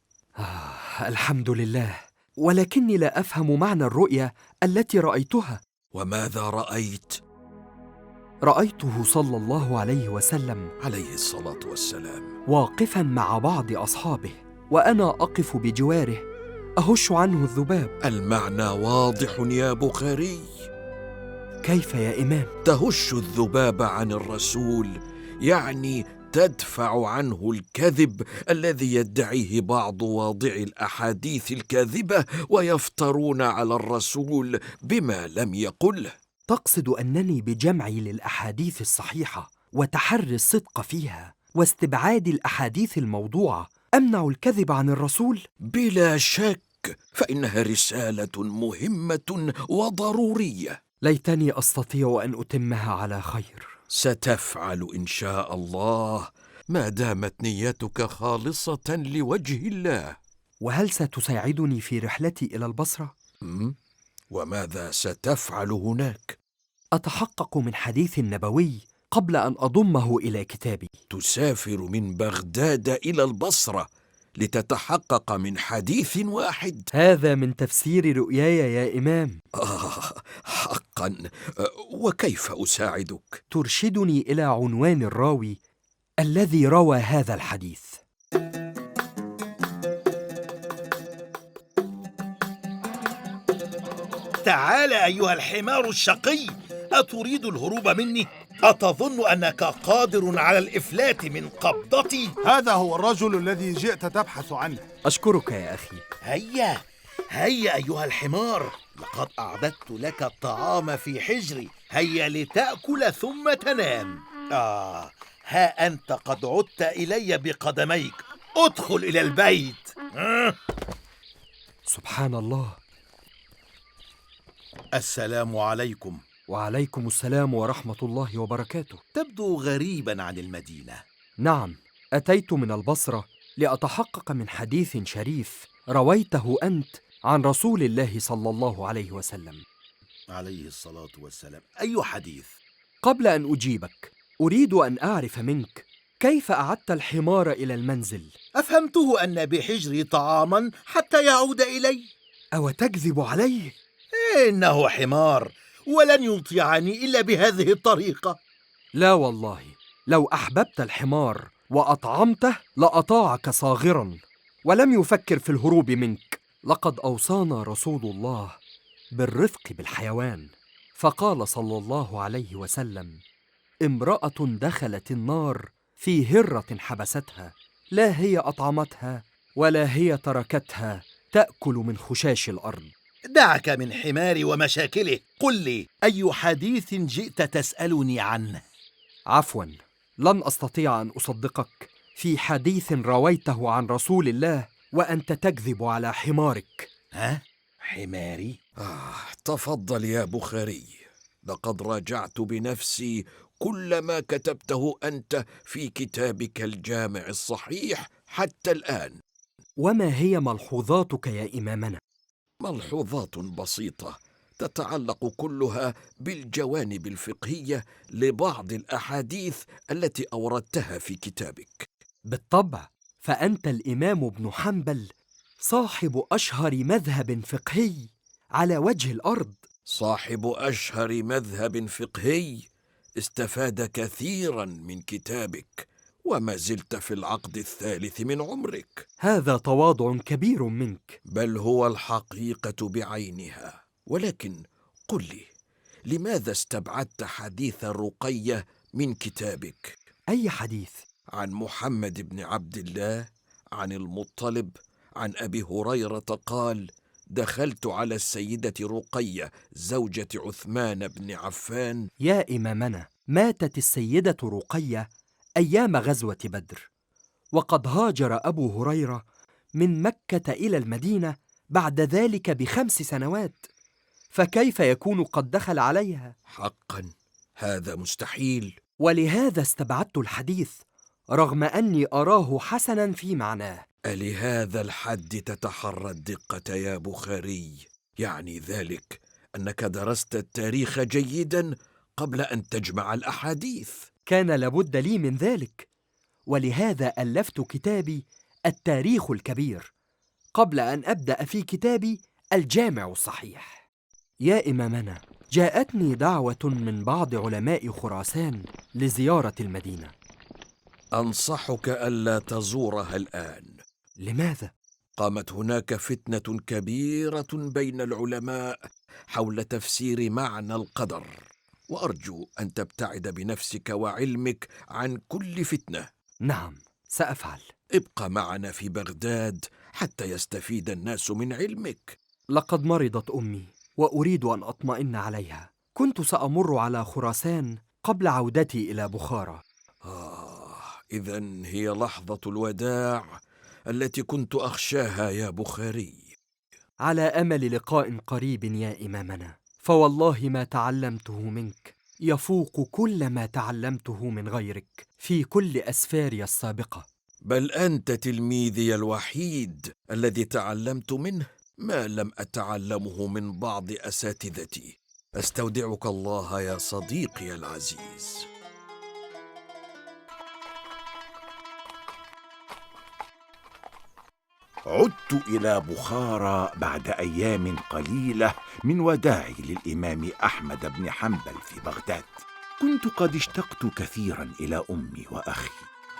الحمد لله، ولكني لا أفهم معنى الرؤيا التي رأيتها. وماذا رأيت؟ رأيته صلى الله عليه وسلم عليه الصلاة والسلام واقفا مع بعض أصحابه وأنا أقف بجواره أهش عنه الذباب. المعنى واضح يا بخاري. كيف يا إمام؟ تهش الذباب عن الرسول، يعني تدفع عنه الكذب الذي يدعيه بعض واضعي الأحاديث الكاذبة ويفترون على الرسول بما لم يقله. تقصد أنني بجمعي للأحاديث الصحيحة وتحري الصدق فيها واستبعاد الأحاديث الموضوعة أمنع الكذب عن الرسول؟ بلا شك، فإنها رسالة مهمة وضرورية. ليتني أستطيع أن أتمها على خير. ستفعل إن شاء الله ما دامت نيتك خالصة لوجه الله. وهل ستساعدني في رحلتي إلى البصرة؟ وماذا ستفعل هناك؟ أتحقق من حديث نبوي قبل أن أضمه إلى كتابي. تسافر من بغداد إلى البصرة لتتحقق من حديث واحد؟ هذا من تفسير رؤياي يا إمام. حقا. وكيف أساعدك؟ ترشدني إلى عنوان الراوي الذي روى هذا الحديث. تعال أيها الحمار الشقي، أتريد الهروب مني؟ أتظن أنك قادر على الإفلات من قبضتي؟ هذا هو الرجل الذي جئت تبحث عنه. أشكرك يا أخي. هيا هيا أيها الحمار، لقد أعددت لك الطعام في حجري، هيا لتأكل ثم تنام. ها أنت قد عدت إلي بقدميك، ادخل إلى البيت. سبحان الله. السلام عليكم. وعليكم السلام ورحمة الله وبركاته. تبدو غريبا عن المدينة. نعم، أتيت من البصرة لأتحقق من حديث شريف رويته أنت عن رسول الله صلى الله عليه وسلم. عليه الصلاة والسلام. أي حديث؟ قبل أن أجيبك أريد أن أعرف منك كيف أعدت الحمار إلى المنزل؟ أفهمته أن بحجري طعاما حتى يعود إلي. أو تكذب عليه؟ إنه حمار ولن يطيعني إلا بهذه الطريقة. لا والله، لو أحببت الحمار وأطعمته لأطاعك صاغرا ولم يفكر في الهروب منك. لقد أوصانا رسول الله بالرفق بالحيوان، فقال صلى الله عليه وسلم: امرأة دخلت النار في هرة حبستها، لا هي أطعمتها ولا هي تركتها تأكل من خشاش الأرض. دعك من حماري ومشاكله، قل لي أي حديث جئت تسألني عنه؟ عفواً، لن أستطيع أن أصدقك في حديث رويته عن رسول الله وأنت تكذب على حمارك. ها؟ حماري؟ تفضل يا بخاري، لقد راجعت بنفسي كل ما كتبته أنت في كتابك الجامع الصحيح حتى الآن. وما هي ملحوظاتك يا إمامنا؟ ملحوظات بسيطة تتعلق كلها بالجوانب الفقهية لبعض الأحاديث التي أوردتها في كتابك. بالطبع، فأنت الإمام ابن حنبل صاحب أشهر مذهب فقهي على وجه الأرض. صاحب أشهر مذهب فقهي استفاد كثيرا من كتابك، وما زلت في العقد الثالث من عمرك. هذا تواضع كبير منك. بل هو الحقيقة بعينها. ولكن قل لي، لماذا استبعدت حديث الرقية من كتابك؟ أي حديث؟ عن محمد بن عبد الله، عن المطلب، عن أبي هريرة قال: دخلت على السيدة رقية زوجة عثمان بن عفان. يا إمامنا، ماتت السيدة رقية أيام غزوة بدر، وقد هاجر أبو هريرة من مكة إلى المدينة بعد ذلك ب5 سنوات، فكيف يكون قد دخل عليها؟ حقا هذا مستحيل. ولهذا استبعدت الحديث رغم أني أراه حسنا في معناه. ألهذا الحد تتحرى الدقة يا بخاري؟ يعني ذلك أنك درست التاريخ جيدا قبل أن تجمع الأحاديث. كان لابد لي من ذلك، ولهذا ألفت كتابي التاريخ الكبير قبل أن أبدأ في كتابي الجامع الصحيح. يا إمامنا، جاءتني دعوة من بعض علماء خراسان لزيارة المدينة. أنصحك ألا تزورها الآن، لماذا؟ قامت هناك فتنة كبيرة بين العلماء حول تفسير معنى القدر، وأرجو أن تبتعد بنفسك وعلمك عن كل فتنة. نعم، سأفعل. ابق معنا في بغداد حتى يستفيد الناس من علمك. لقد مرضت أمي وأريد أن أطمئن عليها. كنت سأمر على خراسان قبل عودتي إلى بخارى. إذن هي لحظة الوداع التي كنت أخشاها يا بخاري. على أمل لقاء قريب يا إمامنا، فوالله ما تعلمته منك يفوق كل ما تعلمته من غيرك في كل أسفاري السابقة. بل أنت تلميذي الوحيد الذي تعلمت منه ما لم أتعلمه من بعض أساتذتي. أستودعك الله يا صديقي العزيز. عدت إلى بخارى بعد أيام قليلة من وداعي للإمام أحمد بن حنبل في بغداد. كنت قد اشتقت كثيرا إلى أمي وأخي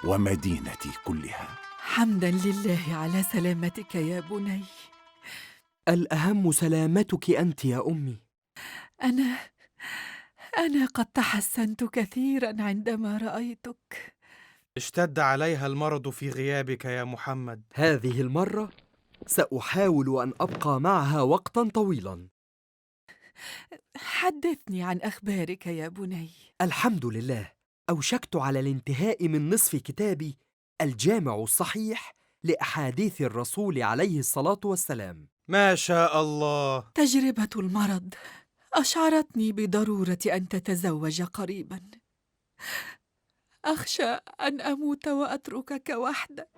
ومدينتي كلها. حمدا لله على سلامتك يا بني. الأهم سلامتك أنت يا أمي. أنا قد تحسنت كثيرا عندما رأيتك. اشتد عليها المرض في غيابك يا محمد. هذه المرة سأحاول أن أبقى معها وقتا طويلا. حدثني عن أخبارك يا بني. الحمد لله، أوشكت على الانتهاء من نصف كتابي الجامع الصحيح لأحاديث الرسول عليه الصلاة والسلام. ما شاء الله. تجربة المرض أشعرتني بضرورة أن تتزوج قريبا. أخشى أن أموت وأتركك وحدك.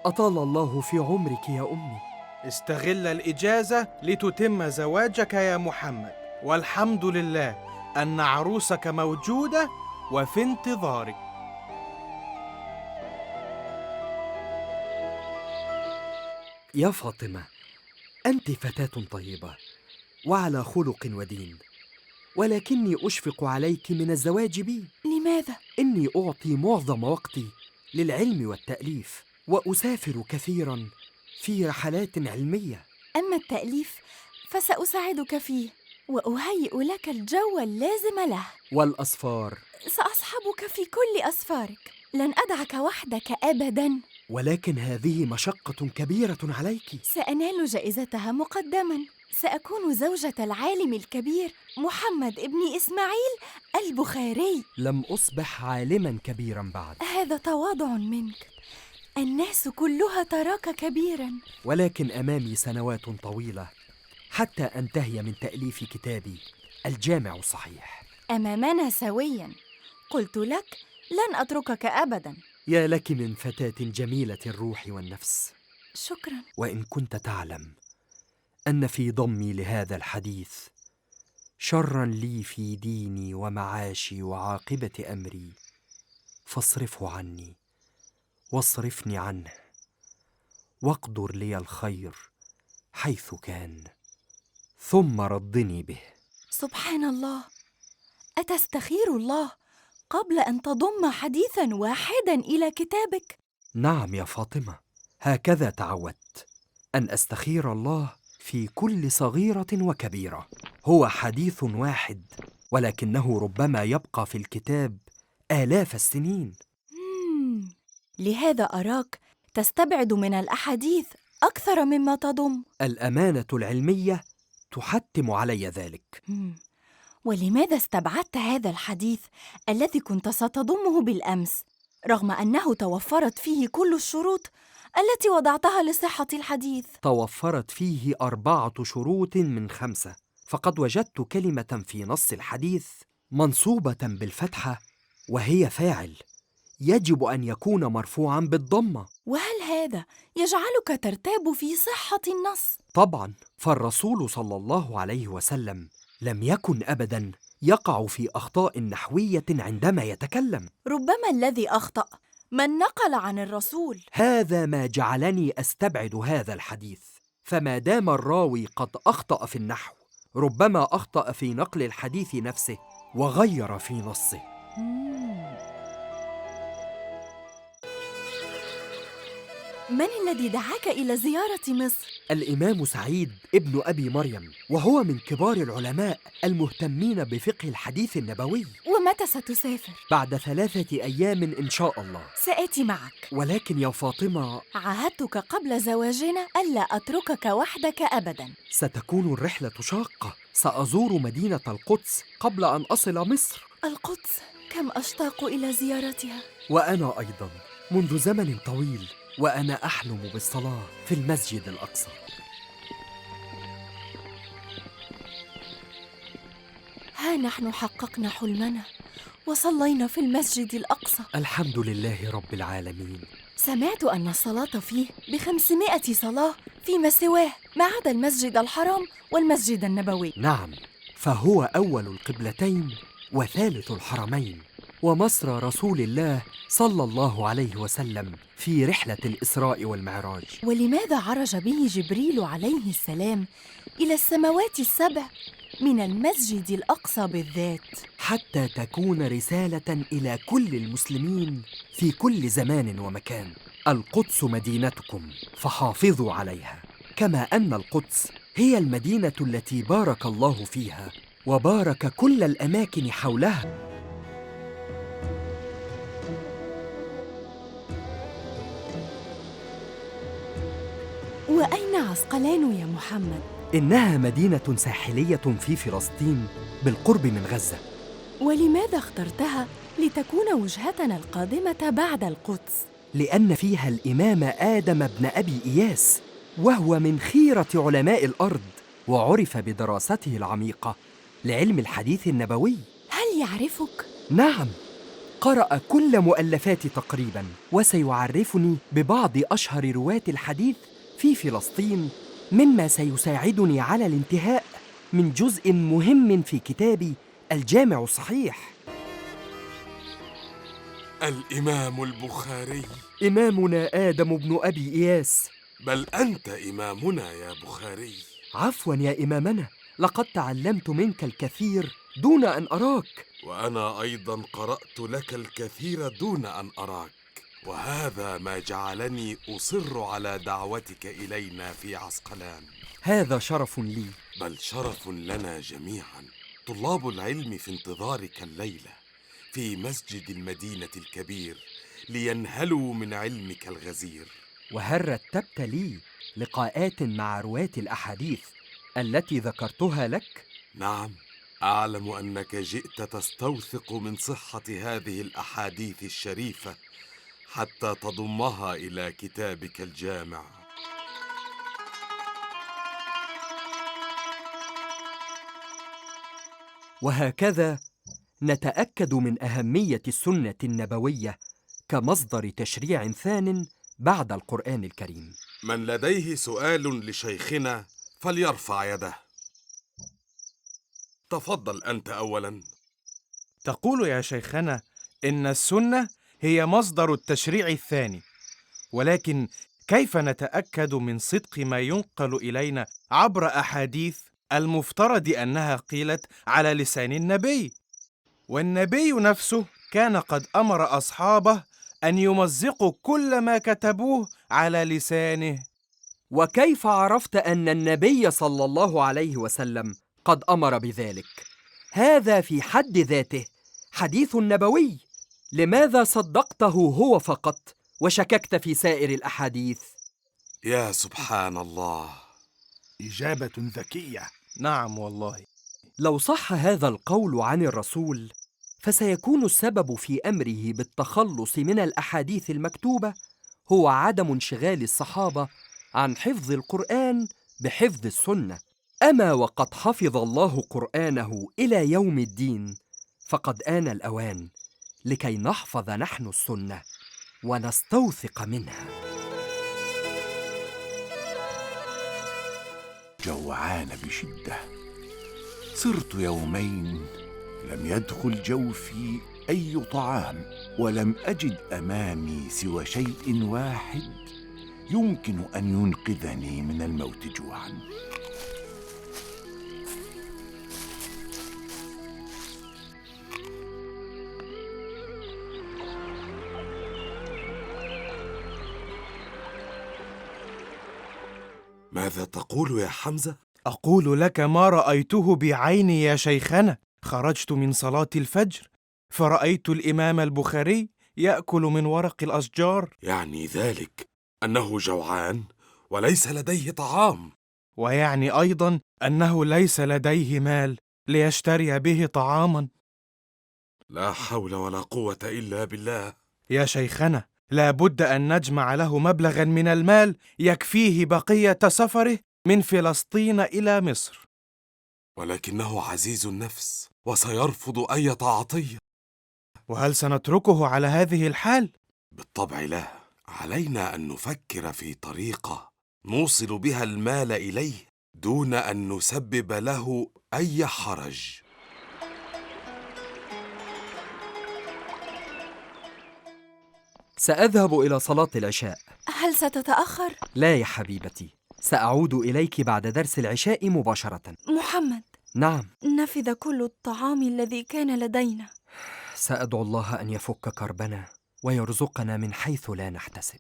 أطال الله في عمرك يا أمي. استغل الإجازة لتتم زواجك يا محمد، والحمد لله أن عروسك موجودة وفي انتظارك. يا فاطمة، أنت فتاة طيبة وعلى خلق ودين، ولكني أشفق عليك من الزواج بي. لماذا؟ إني أعطي معظم وقتي للعلم والتأليف، وأسافر كثيرا في رحلات علمية. أما التأليف فسأساعدك فيه وأهيئ لك الجو اللازم له. والأسفار؟ سأصحبك في كل أسفارك، لن أدعك وحدك أبداً. ولكن هذه مشقة كبيرة عليك. سأنال جائزتها مقدماً. سأكون زوجة العالم الكبير محمد ابن إسماعيل البخاري. لم أصبح عالماً كبيراً بعد. هذا تواضع منك، الناس كلها تراك كبيراً. ولكن أمامي سنوات طويلة حتى أنتهي من تأليف كتابي الجامع الصحيح. أمامنا سوياً، قلت لك لن أتركك أبداً. يا لك من فتاة جميلة الروح والنفس. شكراً. وإن كنت تعلم أن في ضمي لهذا الحديث شراً لي في ديني ومعاشي وعاقبة أمري، فاصرفه عني واصرفني عنه، واقدر لي الخير حيث كان، ثم ردني به. سبحان الله، أتستخير الله قبل أن تضم حديثاً واحداً إلى كتابك؟ نعم يا فاطمة، هكذا تعودت أن أستخير الله في كل صغيرة وكبيرة. هو حديث واحد، ولكنه ربما يبقى في الكتاب آلاف السنين. لهذا أراك تستبعد من الأحاديث أكثر مما تضم. الأمانة العلمية تحتم علي ذلك. ولماذا استبعدت هذا الحديث الذي كنت ستضمه بالأمس، رغم أنه توفرت فيه كل الشروط التي وضعتها لصحة الحديث؟ توفرت فيه 4 شروط من 5، فقد وجدت كلمة في نص الحديث منصوبة بالفتحة وهي فاعل، يجب أن يكون مرفوعاً بالضمة. وهل هذا يجعلك ترتاب في صحة النص؟ طبعاً، فالرسول صلى الله عليه وسلم لم يكن أبداً يقع في أخطاء نحوية عندما يتكلم. ربما الذي أخطأ من نقل عن الرسول. هذا ما جعلني أستبعد هذا الحديث، فما دام الراوي قد أخطأ في النحو، ربما أخطأ في نقل الحديث نفسه وغير في نصه. من الذي دعاك إلى زيارة مصر؟ الإمام سعيد ابن أبي مريم، وهو من كبار العلماء المهتمين بفقه الحديث النبوي. ومتى ستسافر؟ بعد 3 أيام إن شاء الله. سآتي معك. ولكن يا فاطمة، عاهدتك قبل زواجنا ألا أتركك وحدك أبداً. ستكون الرحلة شاقة. سأزور مدينة القدس قبل أن أصل مصر. القدس، كم أشتاق إلى زيارتها. وأنا أيضاً منذ زمن طويل وأنا أحلم بالصلاة في المسجد الأقصى. ها نحن حققنا حلمنا وصلينا في المسجد الأقصى. الحمد لله رب العالمين. سمعت أن الصلاة فيه ب500 صلاة فيما سواه، ما عدا المسجد الحرام والمسجد النبوي. نعم، فهو أول القبلتين وثالث الحرمين، ومصر رسول الله صلى الله عليه وسلم في رحلة الإسراء والمعراج. ولماذا عرج به جبريل عليه السلام إلى السماوات السبع من المسجد الأقصى بالذات؟ حتى تكون رسالة إلى كل المسلمين في كل زمان ومكان. القدس مدينتكم فحافظوا عليها، كما أن القدس هي المدينة التي بارك الله فيها وبارك كل الأماكن حولها. وأين عسقلان يا محمد؟ إنها مدينة ساحلية في فلسطين بالقرب من غزة. ولماذا اخترتها لتكون وجهتنا القادمة بعد القدس؟ لأن فيها الإمام آدم بن أبي إياس، وهو من خيرة علماء الأرض، وعرف بدراسته العميقة لعلم الحديث النبوي. هل يعرفك؟ نعم، قرأ كل مؤلفاتي تقريباً، وسيعرفني ببعض أشهر رواة الحديث في فلسطين، مما سيساعدني على الانتهاء من جزء مهم في كتابي الجامع الصحيح. الإمام البخاري. إمامنا آدم بن أبي إياس. بل أنت إمامنا يا بخاري. عفواً يا إمامنا، لقد تعلمت منك الكثير دون أن أراك. وأنا أيضاً قرأت لك الكثير دون أن أراك، وهذا ما جعلني أصر على دعوتك إلينا في عسقلان. هذا شرف لي. بل شرف لنا جميعاً. طلاب العلم في انتظارك الليلة في مسجد المدينة الكبير لينهلوا من علمك الغزير. وهل رتبت لي لقاءات مع رواة الأحاديث التي ذكرتها لك؟ نعم، أعلم أنك جئت تستوثق من صحة هذه الأحاديث الشريفة حتى تضمها إلى كتابك الجامع. وهكذا نتأكد من أهمية السنة النبوية كمصدر تشريع ثان بعد القرآن الكريم. من لديه سؤال لشيخنا فليرفع يده. تفضل أنت أولاً. تقول يا شيخنا إن السنة هي مصدر التشريع الثاني، ولكن كيف نتأكد من صدق ما ينقل إلينا عبر أحاديث المفترض أنها قيلت على لسان النبي؟ والنبي نفسه كان قد أمر أصحابه أن يمزقوا كل ما كتبوه على لسانه. وكيف عرفت أن النبي صلى الله عليه وسلم قد أمر بذلك؟ هذا في حد ذاته حديث نبوي. لماذا صدقته هو فقط وشككت في سائر الأحاديث؟ يا سبحان الله، إجابة ذكية. نعم والله. لو صح هذا القول عن الرسول، فسيكون السبب في أمره بالتخلص من الأحاديث المكتوبة هو عدم انشغال الصحابة عن حفظ القرآن بحفظ السنة. أما وقد حفظ الله قرآنه إلى يوم الدين، فقد آن الأوان لكي نحفظ نحن السنة ونستوثق منها. جوعان بشدة، صرت يومين لم يدخل جوفي أي طعام، ولم أجد أمامي سوى شيء واحد يمكن أن ينقذني من الموت جوعاً. ماذا تقول يا حمزة؟ أقول لك ما رأيته بعيني يا شيخنا. خرجت من صلاة الفجر فرأيت الإمام البخاري يأكل من ورق الأشجار. يعني ذلك أنه جوعان وليس لديه طعام. ويعني أيضا أنه ليس لديه مال ليشتري به طعاما. لا حول ولا قوة إلا بالله. يا شيخنا، لا بد أن نجمع له مبلغا من المال يكفيه بقية سفره من فلسطين إلى مصر. ولكنه عزيز النفس وسيرفض أي عطية. وهل سنتركه على هذه الحال؟ بالطبع لا. علينا أن نفكر في طريقة نوصل بها المال إليه دون أن نسبب له أي حرج. سأذهب إلى صلاة العشاء. هل ستتأخر؟ لا يا حبيبتي، سأعود إليك بعد درس العشاء مباشرة. محمد. نعم. نفذ كل الطعام الذي كان لدينا. سأدعو الله أن يفك كربنا ويرزقنا من حيث لا نحتسب.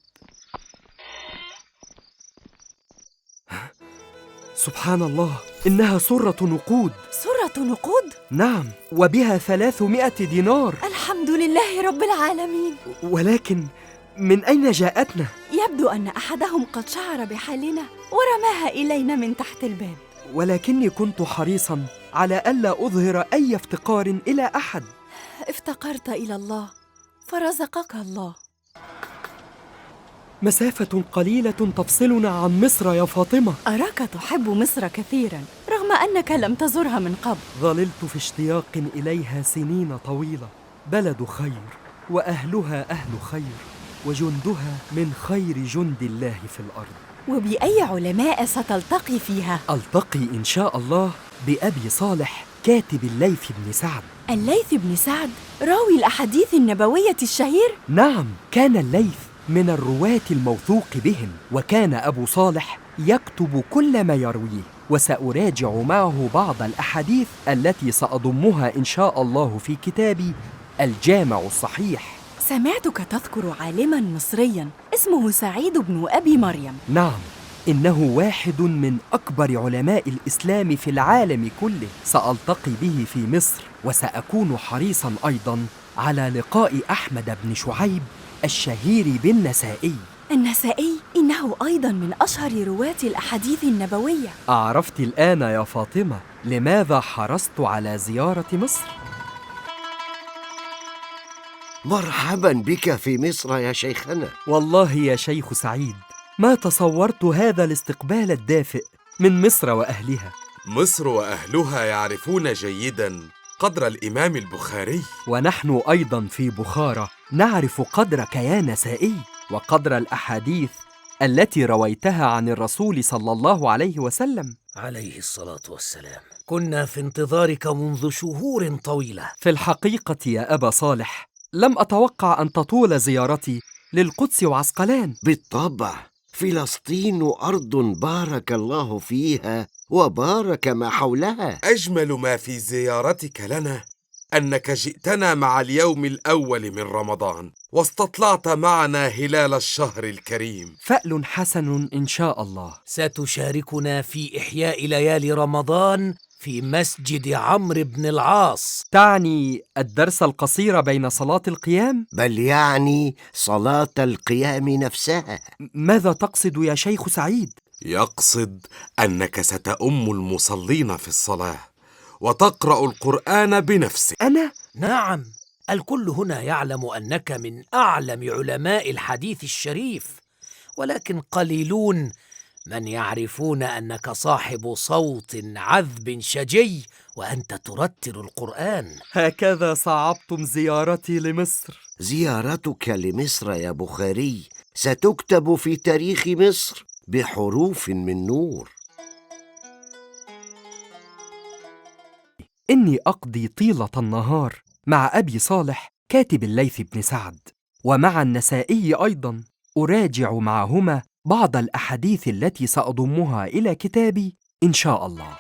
سبحان الله، إنها سرة نقود. سرة نقود؟ نعم، وبها 300 دينار. الحمد لله رب العالمين. ولكن من أين جاءتنا؟ يبدو أن أحدهم قد شعر بحالنا ورماها إلينا من تحت الباب. ولكني كنت حريصا على ألا أظهر أي افتقار إلى أحد. افتقرت إلى الله فرزقك الله. مسافة قليلة تفصلنا عن مصر يا فاطمة. أراك تحب مصر كثيرا رغم أنك لم تزرها من قبل. ظللت في اشتياق إليها سنين طويلة. بلد خير وأهلها أهل خير وجندها من خير جند الله في الأرض. وبأي علماء ستلتقي فيها؟ ألتقي إن شاء الله بأبي صالح كاتب الليث بن سعد. الليث بن سعد راوي الأحاديث النبوية الشهير؟ نعم، كان الليث من الرواة الموثوق بهم، وكان أبو صالح يكتب كل ما يرويه، وسأراجع معه بعض الأحاديث التي سأضمها إن شاء الله في كتابي الجامع الصحيح. سمعتك تذكر عالماً مصرياً اسمه سعيد بن أبي مريم. نعم، إنه واحد من أكبر علماء الإسلام في العالم كله. سألتقي به في مصر، وسأكون حريصاً أيضاً على لقاء أحمد بن شعيب الشهير بالنسائي. النسائي إنه أيضاً من أشهر رواة الأحاديث النبوية. أعرفت الآن يا فاطمة لماذا حرصت على زيارة مصر؟ مرحبا بك في مصر يا شيخنا. والله يا شيخ سعيد، ما تصورت هذا الاستقبال الدافئ من مصر وأهلها. مصر وأهلها يعرفون جيداً قدر الإمام البخاري، ونحن أيضاً في بخارى نعرف قدرك يا نسائي وقدر الأحاديث التي رويتها عن الرسول صلى الله عليه وسلم عليه الصلاة والسلام. كنا في انتظارك منذ شهور طويلة. في الحقيقة يا أبا صالح، لم أتوقع أن تطول زيارتي للقدس وعسقلان. بالطبع، فلسطين أرض بارك الله فيها وبارك ما حولها. أجمل ما في زيارتك لنا أنك جئتنا مع اليوم الأول من رمضان واستطلعت معنا هلال الشهر الكريم. فأل حسن إن شاء الله. ستشاركنا في إحياء ليالي رمضان في مسجد عمرو بن العاص. تعني الدرس القصير بين صلاة القيام؟ بل يعني صلاة القيام نفسها. ماذا تقصد يا شيخ سعيد؟ يقصد أنك ستؤم المصلين في الصلاة وتقرأ القرآن بنفسك. أنا؟ نعم، الكل هنا يعلم أنك من أعلم علماء الحديث الشريف، ولكن قليلون من يعرفون أنك صاحب صوت عذب شجي وأنت ترتل القرآن. هكذا صعبتم زيارتي لمصر. زيارتك لمصر يا بخاري ستكتب في تاريخ مصر بحروف من نور. إني أقضي طيلة النهار مع أبي صالح كاتب الليث بن سعد، ومع النسائي أيضاً أراجع معهما بعض الأحاديث التي سأضمها إلى كتابي إن شاء الله.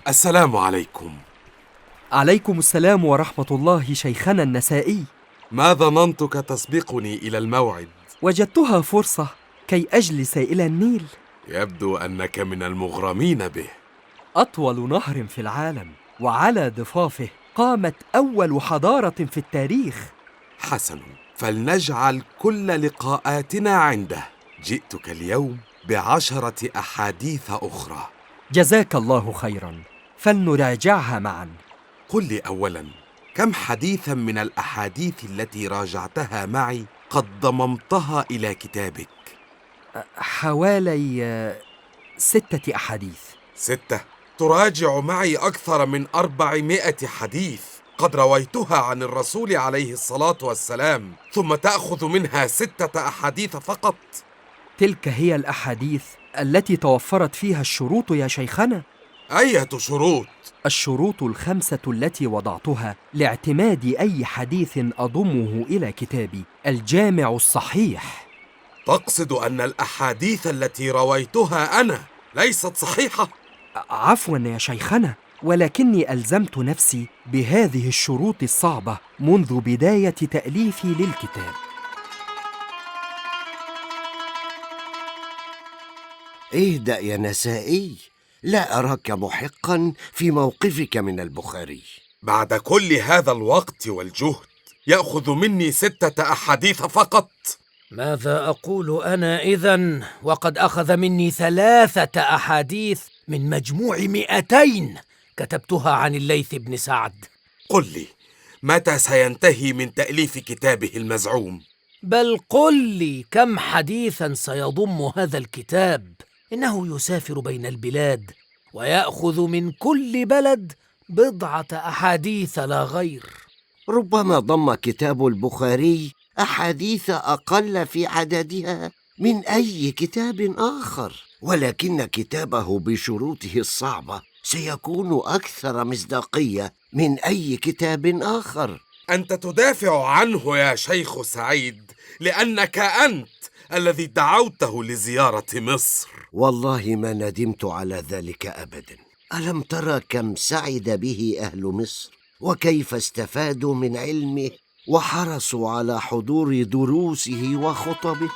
السلام عليكم. عليكم السلام ورحمة الله شيخنا النسائي. ما ظننتك تسبقني إلى الموعد. وجدتها فرصة كي أجلس إلى النيل. يبدو أنك من المغرمين به. أطول نهر في العالم، وعلى ضفافه قامت أول حضارة في التاريخ. حسن، فلنجعل كل لقاءاتنا عنده. جئتك اليوم ب10 أحاديث أخرى. جزاك الله خيراً، فلنراجعها معاً. قل لي أولاً، كم حديثاً من الأحاديث التي راجعتها معي قد ضممتها إلى كتابك؟ حوالي 6 أحاديث. 6؟ تراجع معي أكثر من 400 حديث قد رويتها عن الرسول عليه الصلاة والسلام، ثم تأخذ منها 6 أحاديث فقط؟ تلك هي الأحاديث التي توفرت فيها الشروط يا شيخنا. أية شروط؟ الشروط ال5 التي وضعتها لاعتماد أي حديث أضمه إلى كتابي الجامع الصحيح. تقصد أن الأحاديث التي رويتها أنا ليست صحيحة؟ عفواً يا شيخنا، ولكني ألزمت نفسي بهذه الشروط الصعبة منذ بداية تأليفي للكتاب. اهدأ يا نسائي، لا أراك محقا في موقفك من البخاري. بعد كل هذا الوقت والجهد يأخذ مني 6 أحاديث فقط؟ ماذا أقول أنا إذن وقد أخذ مني 3 أحاديث من مجموع 200 كتبتها عن الليث بن سعد؟ قل لي، متى سينتهي من تأليف كتابه المزعوم؟ بل قل لي كم حديثاً سيضم هذا الكتاب؟ إنه يسافر بين البلاد ويأخذ من كل بلد 10 أحاديث لا غير. ربما ضم كتاب البخاري أحاديث أقل في عددها من أي كتاب آخر، ولكن كتابه بشروطه الصعبة سيكون أكثر مصداقية من أي كتاب آخر. أنت تدافع عنه يا شيخ سعيد لأنك أنت الذي دعوته لزيارة مصر. والله ما ندمت على ذلك أبدا. ألم ترى كم سعد به أهل مصر، وكيف استفادوا من علمه وحرصوا على حضور دروسه وخطبه؟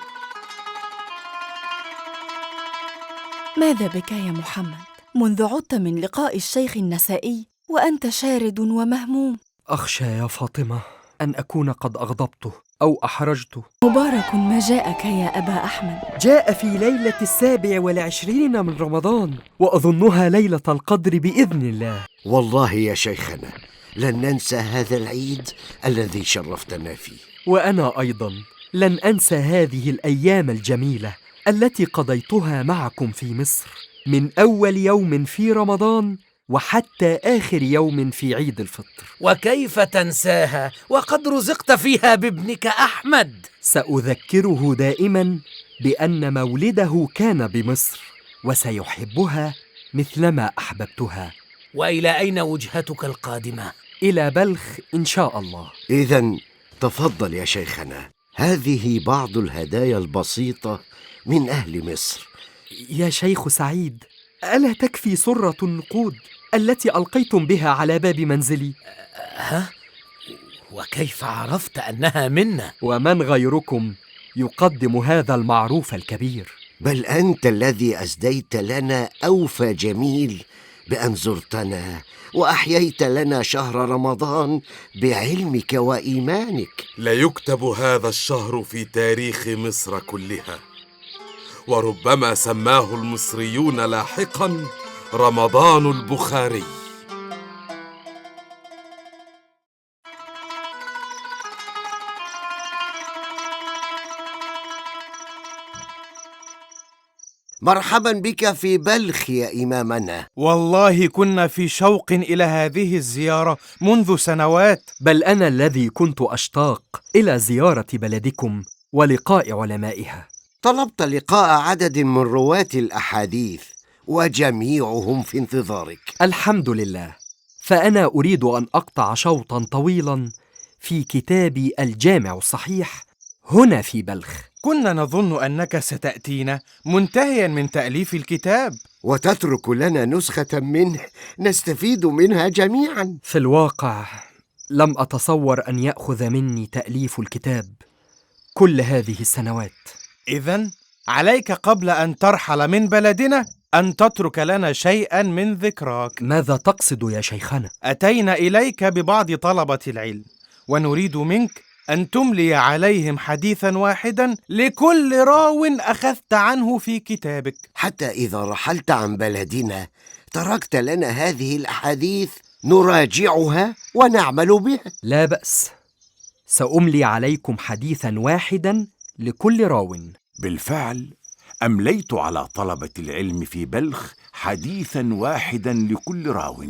ماذا بك يا محمد؟ منذ عدت من لقاء الشيخ النسائي وأنت شارد ومهموم. أخشى يا فاطمة أن أكون قد أغضبته أو أحرجته. مبارك ما جاءك يا أبا أحمد. جاء في ليلة 27 من رمضان، وأظنها ليلة القدر بإذن الله. والله يا شيخنا لن ننسى هذا العيد الذي شرفتنا فيه. وأنا أيضا لن أنسى هذه الأيام الجميلة التي قضيتها معكم في مصر، من أول يوم في رمضان وحتى آخر يوم في عيد الفطر. وكيف تنساها وقد رزقت فيها بابنك أحمد؟ سأذكره دائما بأن مولده كان بمصر، وسيحبها مثلما أحببتها. وإلى أين وجهتك القادمة؟ إلى بلخ إن شاء الله. إذن تفضل يا شيخنا، هذه بعض الهدايا البسيطة من أهل مصر. يا شيخ سعيد، ألا تكفي سرة النقود التي ألقيتم بها على باب منزلي؟ ها؟ وكيف عرفت أنها منا؟ ومن غيركم يقدم هذا المعروف الكبير؟ بل أنت الذي أسديت لنا أوفى جميل بأن زرتنا وأحييت لنا شهر رمضان بعلمك وإيمانك. ليكتب هذا الشهر في تاريخ مصر كلها، وربما سماه المصريون لاحقاً رمضان البخاري. مرحبا بك في بلخ يا إمامنا. والله كنا في شوق إلى هذه الزيارة منذ سنوات. بل أنا الذي كنت أشتاق إلى زيارة بلدكم ولقاء علمائها. طلبت لقاء عدد من رواة الأحاديث وجميعهم في انتظارك. الحمد لله، فأنا أريد أن أقطع شوطا طويلا في كتابي الجامع الصحيح هنا في بلخ. كنا نظن أنك ستأتينا منتهيا من تأليف الكتاب وتترك لنا نسخة منه نستفيد منها جميعا. في الواقع لم أتصور أن يأخذ مني تأليف الكتاب كل هذه السنوات. إذن عليك قبل أن ترحل من بلدنا أن تترك لنا شيئا من ذكراك. ماذا تقصد يا شيخنا؟ أتينا إليك ببعض طلبة العلم، ونريد منك أن تملي عليهم حديثا واحدا لكل راو أخذت عنه في كتابك، حتى إذا رحلت عن بلدنا تركت لنا هذه الأحاديث نراجعها ونعمل بها. لا بأس، سأملي عليكم حديثا واحدا لكل راو. بالفعل أمليت على طلبة العلم في بلخ حديثا واحدا لكل راو،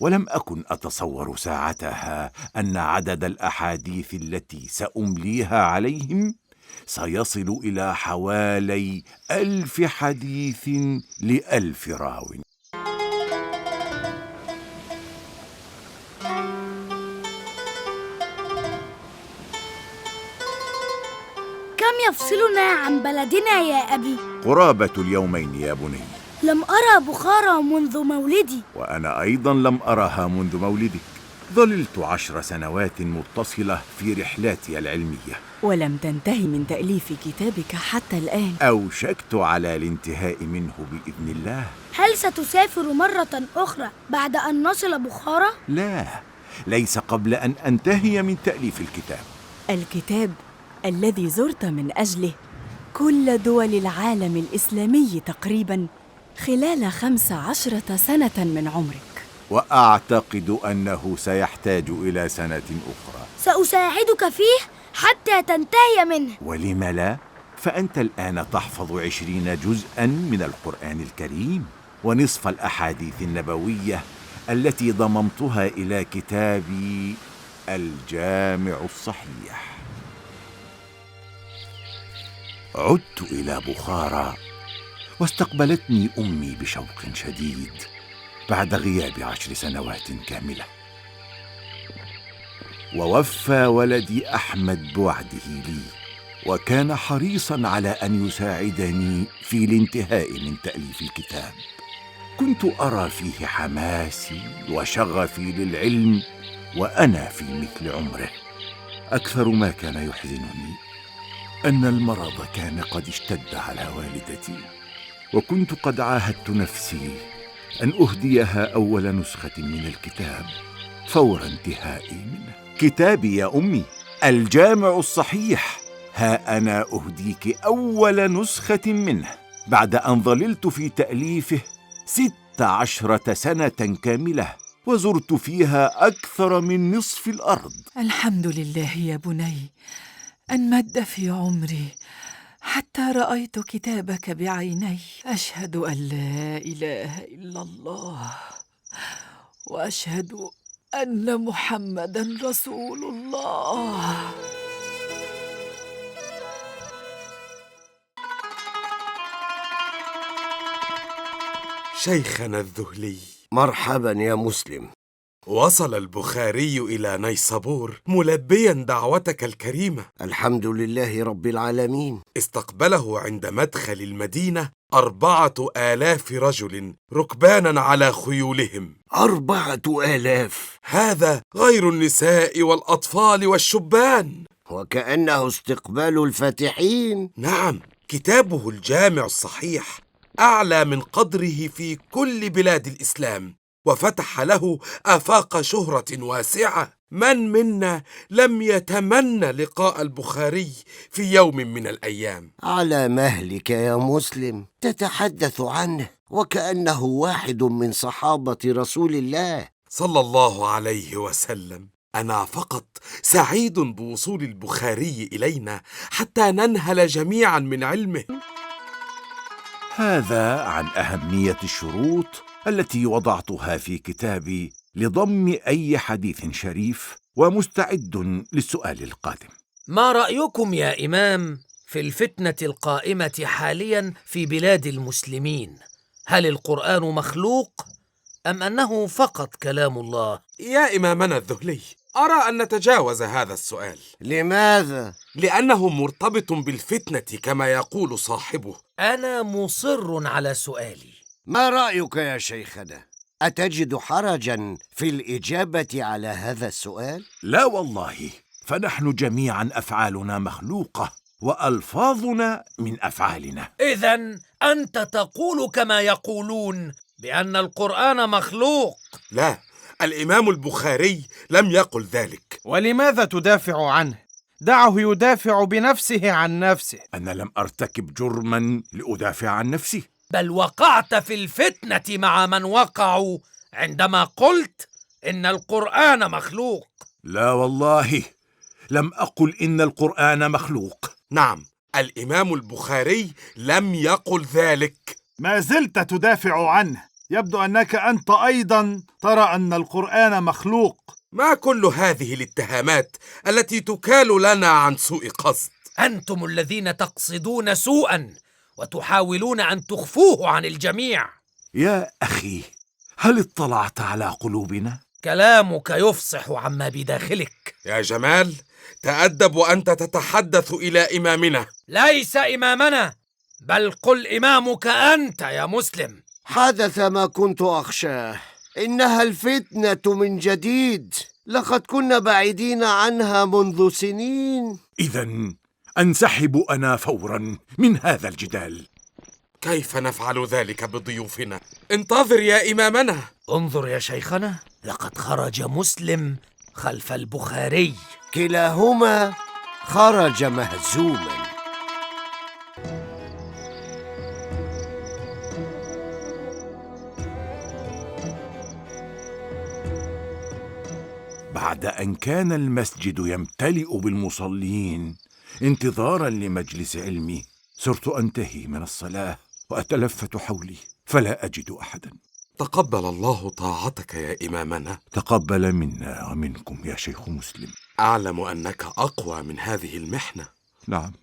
ولم أكن أتصور ساعتها أن عدد الأحاديث التي سأمليها عليهم سيصل إلى حوالي 1000 حديث ل1000 راو. كم يفصلنا عن بلدنا يا أبي؟ قرابة اليومين يا بني. لم أرى بخارى منذ مولدي. وأنا أيضا لم أرها منذ مولدك. ظللت 10 سنوات متصلة في رحلاتي العلمية، ولم تنتهي من تأليف كتابك حتى الآن. أوشكت على الانتهاء منه بإذن الله. هل ستسافر مرة أخرى بعد أن نصل بخارى؟ لا، ليس قبل أن أنتهي من تأليف الكتاب. الكتاب الذي زرت من أجله كل دول العالم الإسلامي تقريباً خلال 15 سنة من عمرك. وأعتقد أنه سيحتاج إلى سنة أخرى. سأساعدك فيه حتى تنتهي منه. ولم لا؟ فأنت الآن تحفظ 20 جزءاً من القرآن الكريم، ونصف الأحاديث النبوية التي ضممتها إلى كتابي الجامع الصحيح. عدت إلى بخارى، واستقبلتني أمي بشوق شديد بعد غياب 10 سنوات كاملة. ووفى ولدي أحمد بوعده لي، وكان حريصا على أن يساعدني في الانتهاء من تأليف الكتاب. كنت أرى فيه حماسي وشغفي للعلم وأنا في مثل عمره. أكثر ما كان يحزنني أن المرض كان قد اشتد على والدتي، وكنت قد عاهدت نفسي أن أهديها أول نسخة من الكتاب فور انتهائي منه. كتابي يا أمي الجامع الصحيح، ها أنا أهديك أول نسخة منه بعد أن ظللت في تأليفه 16 سنة كاملة، وزرت فيها أكثر من نصف الأرض. الحمد لله يا بني أن مد في عمري حتى رأيت كتابك بعيني. أشهد أن لا إله إلا الله، وأشهد أن محمداً رسول الله. شيخنا الذهلي، مرحبا يا مسلم. وصل البخاري إلى نيسابور ملبيا دعوتك الكريمة. الحمد لله رب العالمين. استقبله عند مدخل المدينة 4000 رجل ركبانا على خيولهم. 4000؟ هذا غير النساء والأطفال والشبان. وكأنه استقبال الفاتحين. نعم، كتابه الجامع الصحيح أعلى من قدره في كل بلاد الإسلام، وفتح له آفاق شهرة واسعة. من منا لم يتمنى لقاء البخاري في يوم من الأيام؟ على مهلك يا مسلم، تتحدث عنه وكأنه واحد من صحابة رسول الله صلى الله عليه وسلم. أنا فقط سعيد بوصول البخاري إلينا حتى ننهل جميعا من علمه. هذا عن أهمية الشروط التي وضعتها في كتابي لضم أي حديث شريف، ومستعد للسؤال القادم. ما رأيكم يا إمام في الفتنة القائمة حالياً في بلاد المسلمين؟ هل القرآن مخلوق أم أنه فقط كلام الله؟ يا إمامنا الذهلي، أرى أن نتجاوز هذا السؤال. لماذا؟ لأنه مرتبط بالفتنة كما يقول صاحبه. أنا مصر على سؤالي. ما رأيك يا شيخنا؟ أتجد حرجاً في الإجابة على هذا السؤال؟ لا والله، فنحن جميعا أفعالنا مخلوقة، وألفاظنا من أفعالنا. إذن أنت تقول كما يقولون بأن القرآن مخلوق. لا، الإمام البخاري لم يقل ذلك. ولماذا تدافع عنه؟ دعه يدافع بنفسه عن نفسه. أنا لم أرتكب جرما لأدافع عن نفسي، بل وقعت في الفتنة مع من وقعوا عندما قلت إن القرآن مخلوق. لا والله، لم أقل إن القرآن مخلوق. نعم، الإمام البخاري لم يقل ذلك. ما زلت تدافع عنه. يبدو أنك أنت أيضا ترى أن القرآن مخلوق. ما كل هذه الاتهامات التي تكال لنا عن سوء قصد؟ أنتم الذين تقصدون سوءا وتحاولون أن تخفوه عن الجميع. يا أخي، هل اطلعت على قلوبنا؟ كلامك يفصح عما بداخلك. يا جمال، تأدب وأنت تتحدث إلى إمامنا. ليس إمامنا، بل قل إمامك أنت يا مسلم. حدث ما كنت أخشاه. إنها الفتنة من جديد. لقد كنا بعيدين عنها منذ سنين. إذن أنسحب أنا فورا من هذا الجدال. كيف نفعل ذلك بضيوفنا؟ انتظر يا إمامنا. انظر يا شيخنا، لقد خرج مسلم خلف البخاري. كلاهما خرج مهزوما. بعد أن كان المسجد يمتلئ بالمصلين انتظارا لمجلس علمي، صرت أنتهي من الصلاة وأتلفت حولي فلا أجد أحدا. تقبل الله طاعتك يا إمامنا. تقبل منا ومنكم يا شيخ مسلم. أعلم أنك أقوى من هذه المحنة. نعم،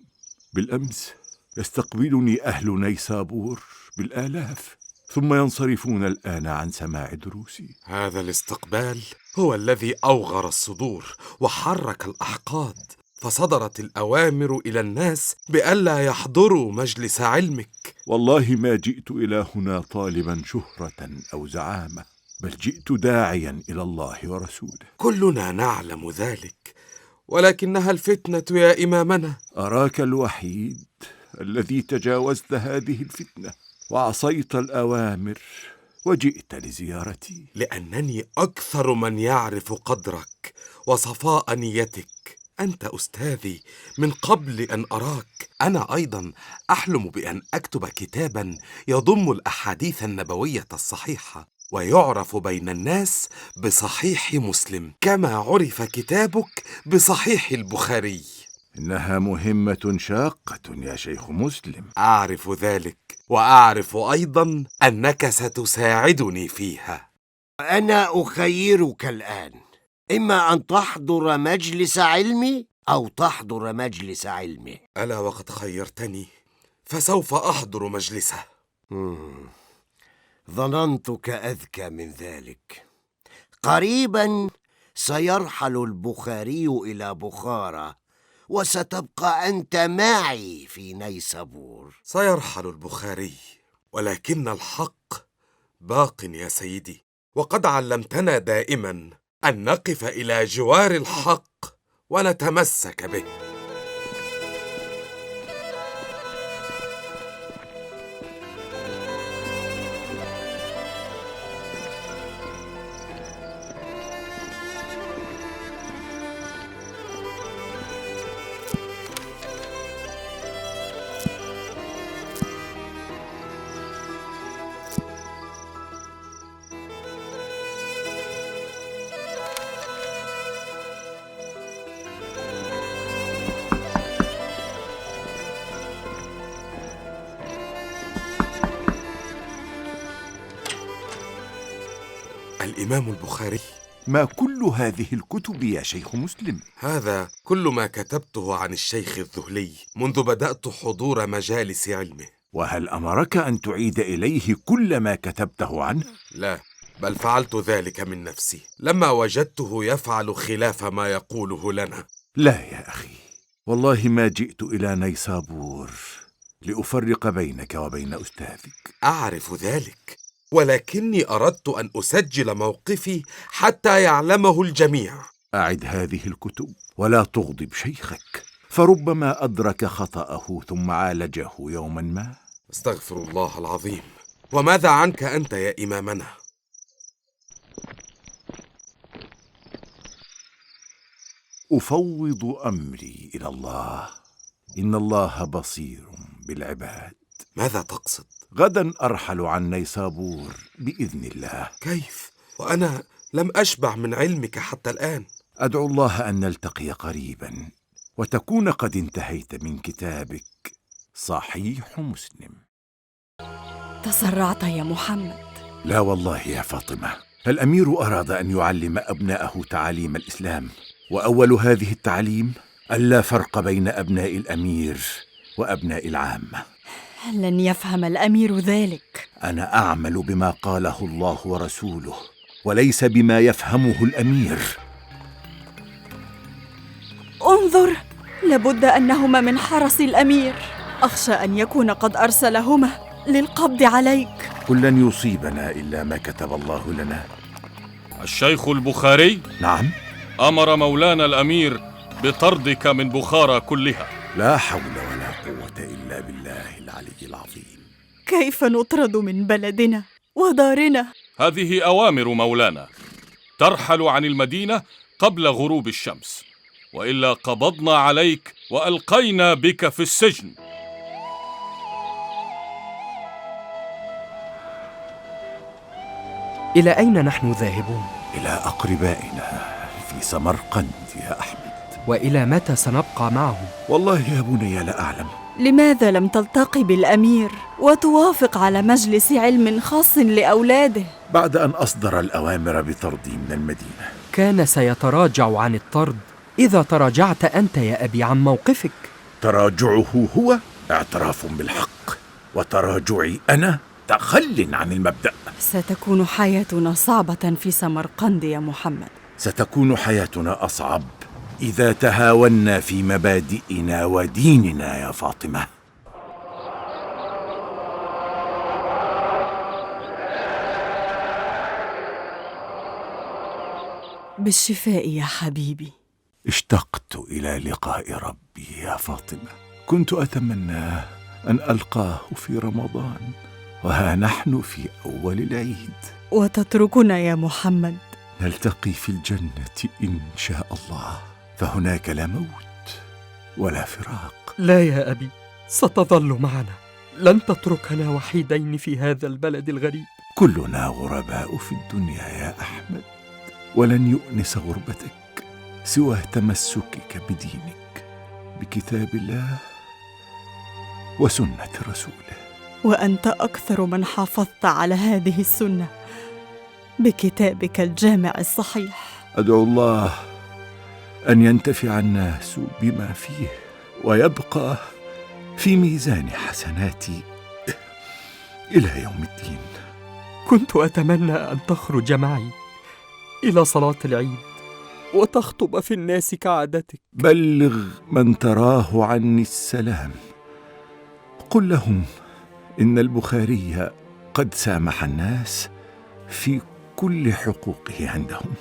بالأمس يستقبلني أهل نيسابور بالآلاف، ثم ينصرفون الآن عن سماع دروسي. هذا الاستقبال هو الذي أوغر الصدور وحرك الأحقاد، فصدرت الأوامر إلى الناس بألا يحضروا مجلس علمك. والله ما جئت إلى هنا طالبا شهرة أو زعامة، بل جئت داعيا إلى الله ورسوله. كلنا نعلم ذلك، ولكنها الفتنة يا إمامنا. أراك الوحيد الذي تجاوزت هذه الفتنة وعصيت الأوامر وجئت لزيارتي. لأنني أكثر من يعرف قدرك وصفاء نيتك. أنت أستاذي من قبل أن أراك. أنا أيضا أحلم بأن أكتب كتابا يضم الأحاديث النبوية الصحيحة ويعرف بين الناس بصحيح مسلم، كما عرف كتابك بصحيح البخاري. إنها مهمة شاقة يا شيخ مسلم. أعرف ذلك، وأعرف أيضا أنك ستساعدني فيها. أنا أخيرك الآن، إما أن تحضر مجلس علمي أو تحضر مجلس علمه. ألا وقد خيرتني فسوف أحضر مجلسه. ظننتك أذكى من ذلك. قريبا سيرحل البخاري إلى بخارى، وستبقى أنت معي في نيسابور. سيرحل البخاري، ولكن الحق باق يا سيدي، وقد علمتنا دائما أن نقف إلى جوار الحق ونتمسك به. الإمام البخاري. ما كل هذه الكتب يا شيخ مسلم؟ هذا كل ما كتبته عن الشيخ الذهلي منذ بدأت حضور مجالس علمه. وهل أمرك أن تعيد إليه كل ما كتبته عنه؟ لا، بل فعلت ذلك من نفسي لما وجدته يفعل خلاف ما يقوله لنا. لا يا أخي، والله ما جئت إلى نيسابور لأفرق بينك وبين أستاذك. أعرف ذلك، ولكني أردت أن أسجل موقفي حتى يعلمه الجميع. أعد هذه الكتب ولا تغضب شيخك، فربما أدرك خطأه ثم عالجه يوما ما. استغفر الله العظيم. وماذا عنك أنت يا إمامنا؟ أفوض أمري إلى الله، إن الله بصير بالعباد. ماذا تقصد؟ غدا أرحل عن نيسابور بإذن الله. كيف؟ وأنا لم أشبع من علمك حتى الآن. أدعو الله أن نلتقي قريبا وتكون قد انتهيت من كتابك صحيح مسلم. تسرعت يا محمد. لا والله يا فاطمة، الأمير أراد أن يعلم أبناءه تعاليم الإسلام، وأول هذه التعليم ألا فرق بين أبناء الأمير وأبناء العامة. لن يفهم الأمير ذلك. أنا أعمل بما قاله الله ورسوله وليس بما يفهمه الأمير. انظر، لابد أنهما من حرس الأمير. أخشى أن يكون قد أرسلهما للقبض عليك. قل لن يصيبنا إلا ما كتب الله لنا. الشيخ البخاري؟ نعم. أمر مولانا الأمير بطردك من بخارى كلها. لا حول ولا قوة إلا بالله العلي العظيم. كيف نطرد من بلدنا ودارنا؟ هذه أوامر مولانا. ترحل عن المدينة قبل غروب الشمس، وإلا قبضنا عليك وألقينا بك في السجن. إلى أين نحن ذاهبون؟ إلى أقربائنا في سمرقند يا أحمد. وإلى متى سنبقى معهم؟ والله يا بني لا أعلم. لماذا لم تلتقي بالأمير وتوافق على مجلس علم خاص لأولاده؟ بعد أن أصدر الأوامر بطردي من المدينة. كان سيتراجع عن الطرد إذا تراجعت أنت يا أبي عن موقفك. تراجعه هو اعتراف بالحق، وتراجعي أنا تخل عن المبدأ. ستكون حياتنا صعبة في سمرقند يا محمد. ستكون حياتنا أصعب إذا تهاونا في مبادئنا وديننا يا فاطمة. بالشفاء يا حبيبي. اشتقت إلى لقاء ربي يا فاطمة. كنت أتمنى أن ألقاه في رمضان، وها نحن في أول العيد. وتتركنا يا محمد. نلتقي في الجنة إن شاء الله، فهناك لا موت ولا فراق. لا يا أبي، ستظل معنا، لن تتركنا وحيدين في هذا البلد الغريب. كلنا غرباء في الدنيا يا أحمد، ولن يؤنس غربتك سوى تمسكك بدينك، بكتاب الله وسنة رسوله. وأنت أكثر من حافظت على هذه السنة بكتابك الجامع الصحيح. أدعو الله أن ينتفع الناس بما فيه ويبقى في ميزان حسناتي إلى يوم الدين. كنت أتمنى أن تخرج معي إلى صلاة العيد وتخطب في الناس كعادتك. بلغ من تراه عني السلام. قل لهم إن البخاري قد سامح الناس في كل حقوقه عندهم،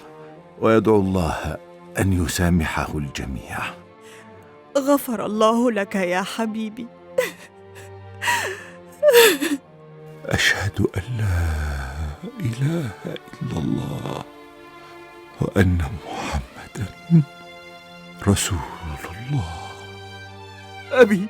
ويدعو الله أن يسامحه الجميع. غفر الله لك يا حبيبي. أشهد أن لا إله إلا الله وأن محمدًا رسول الله. أبي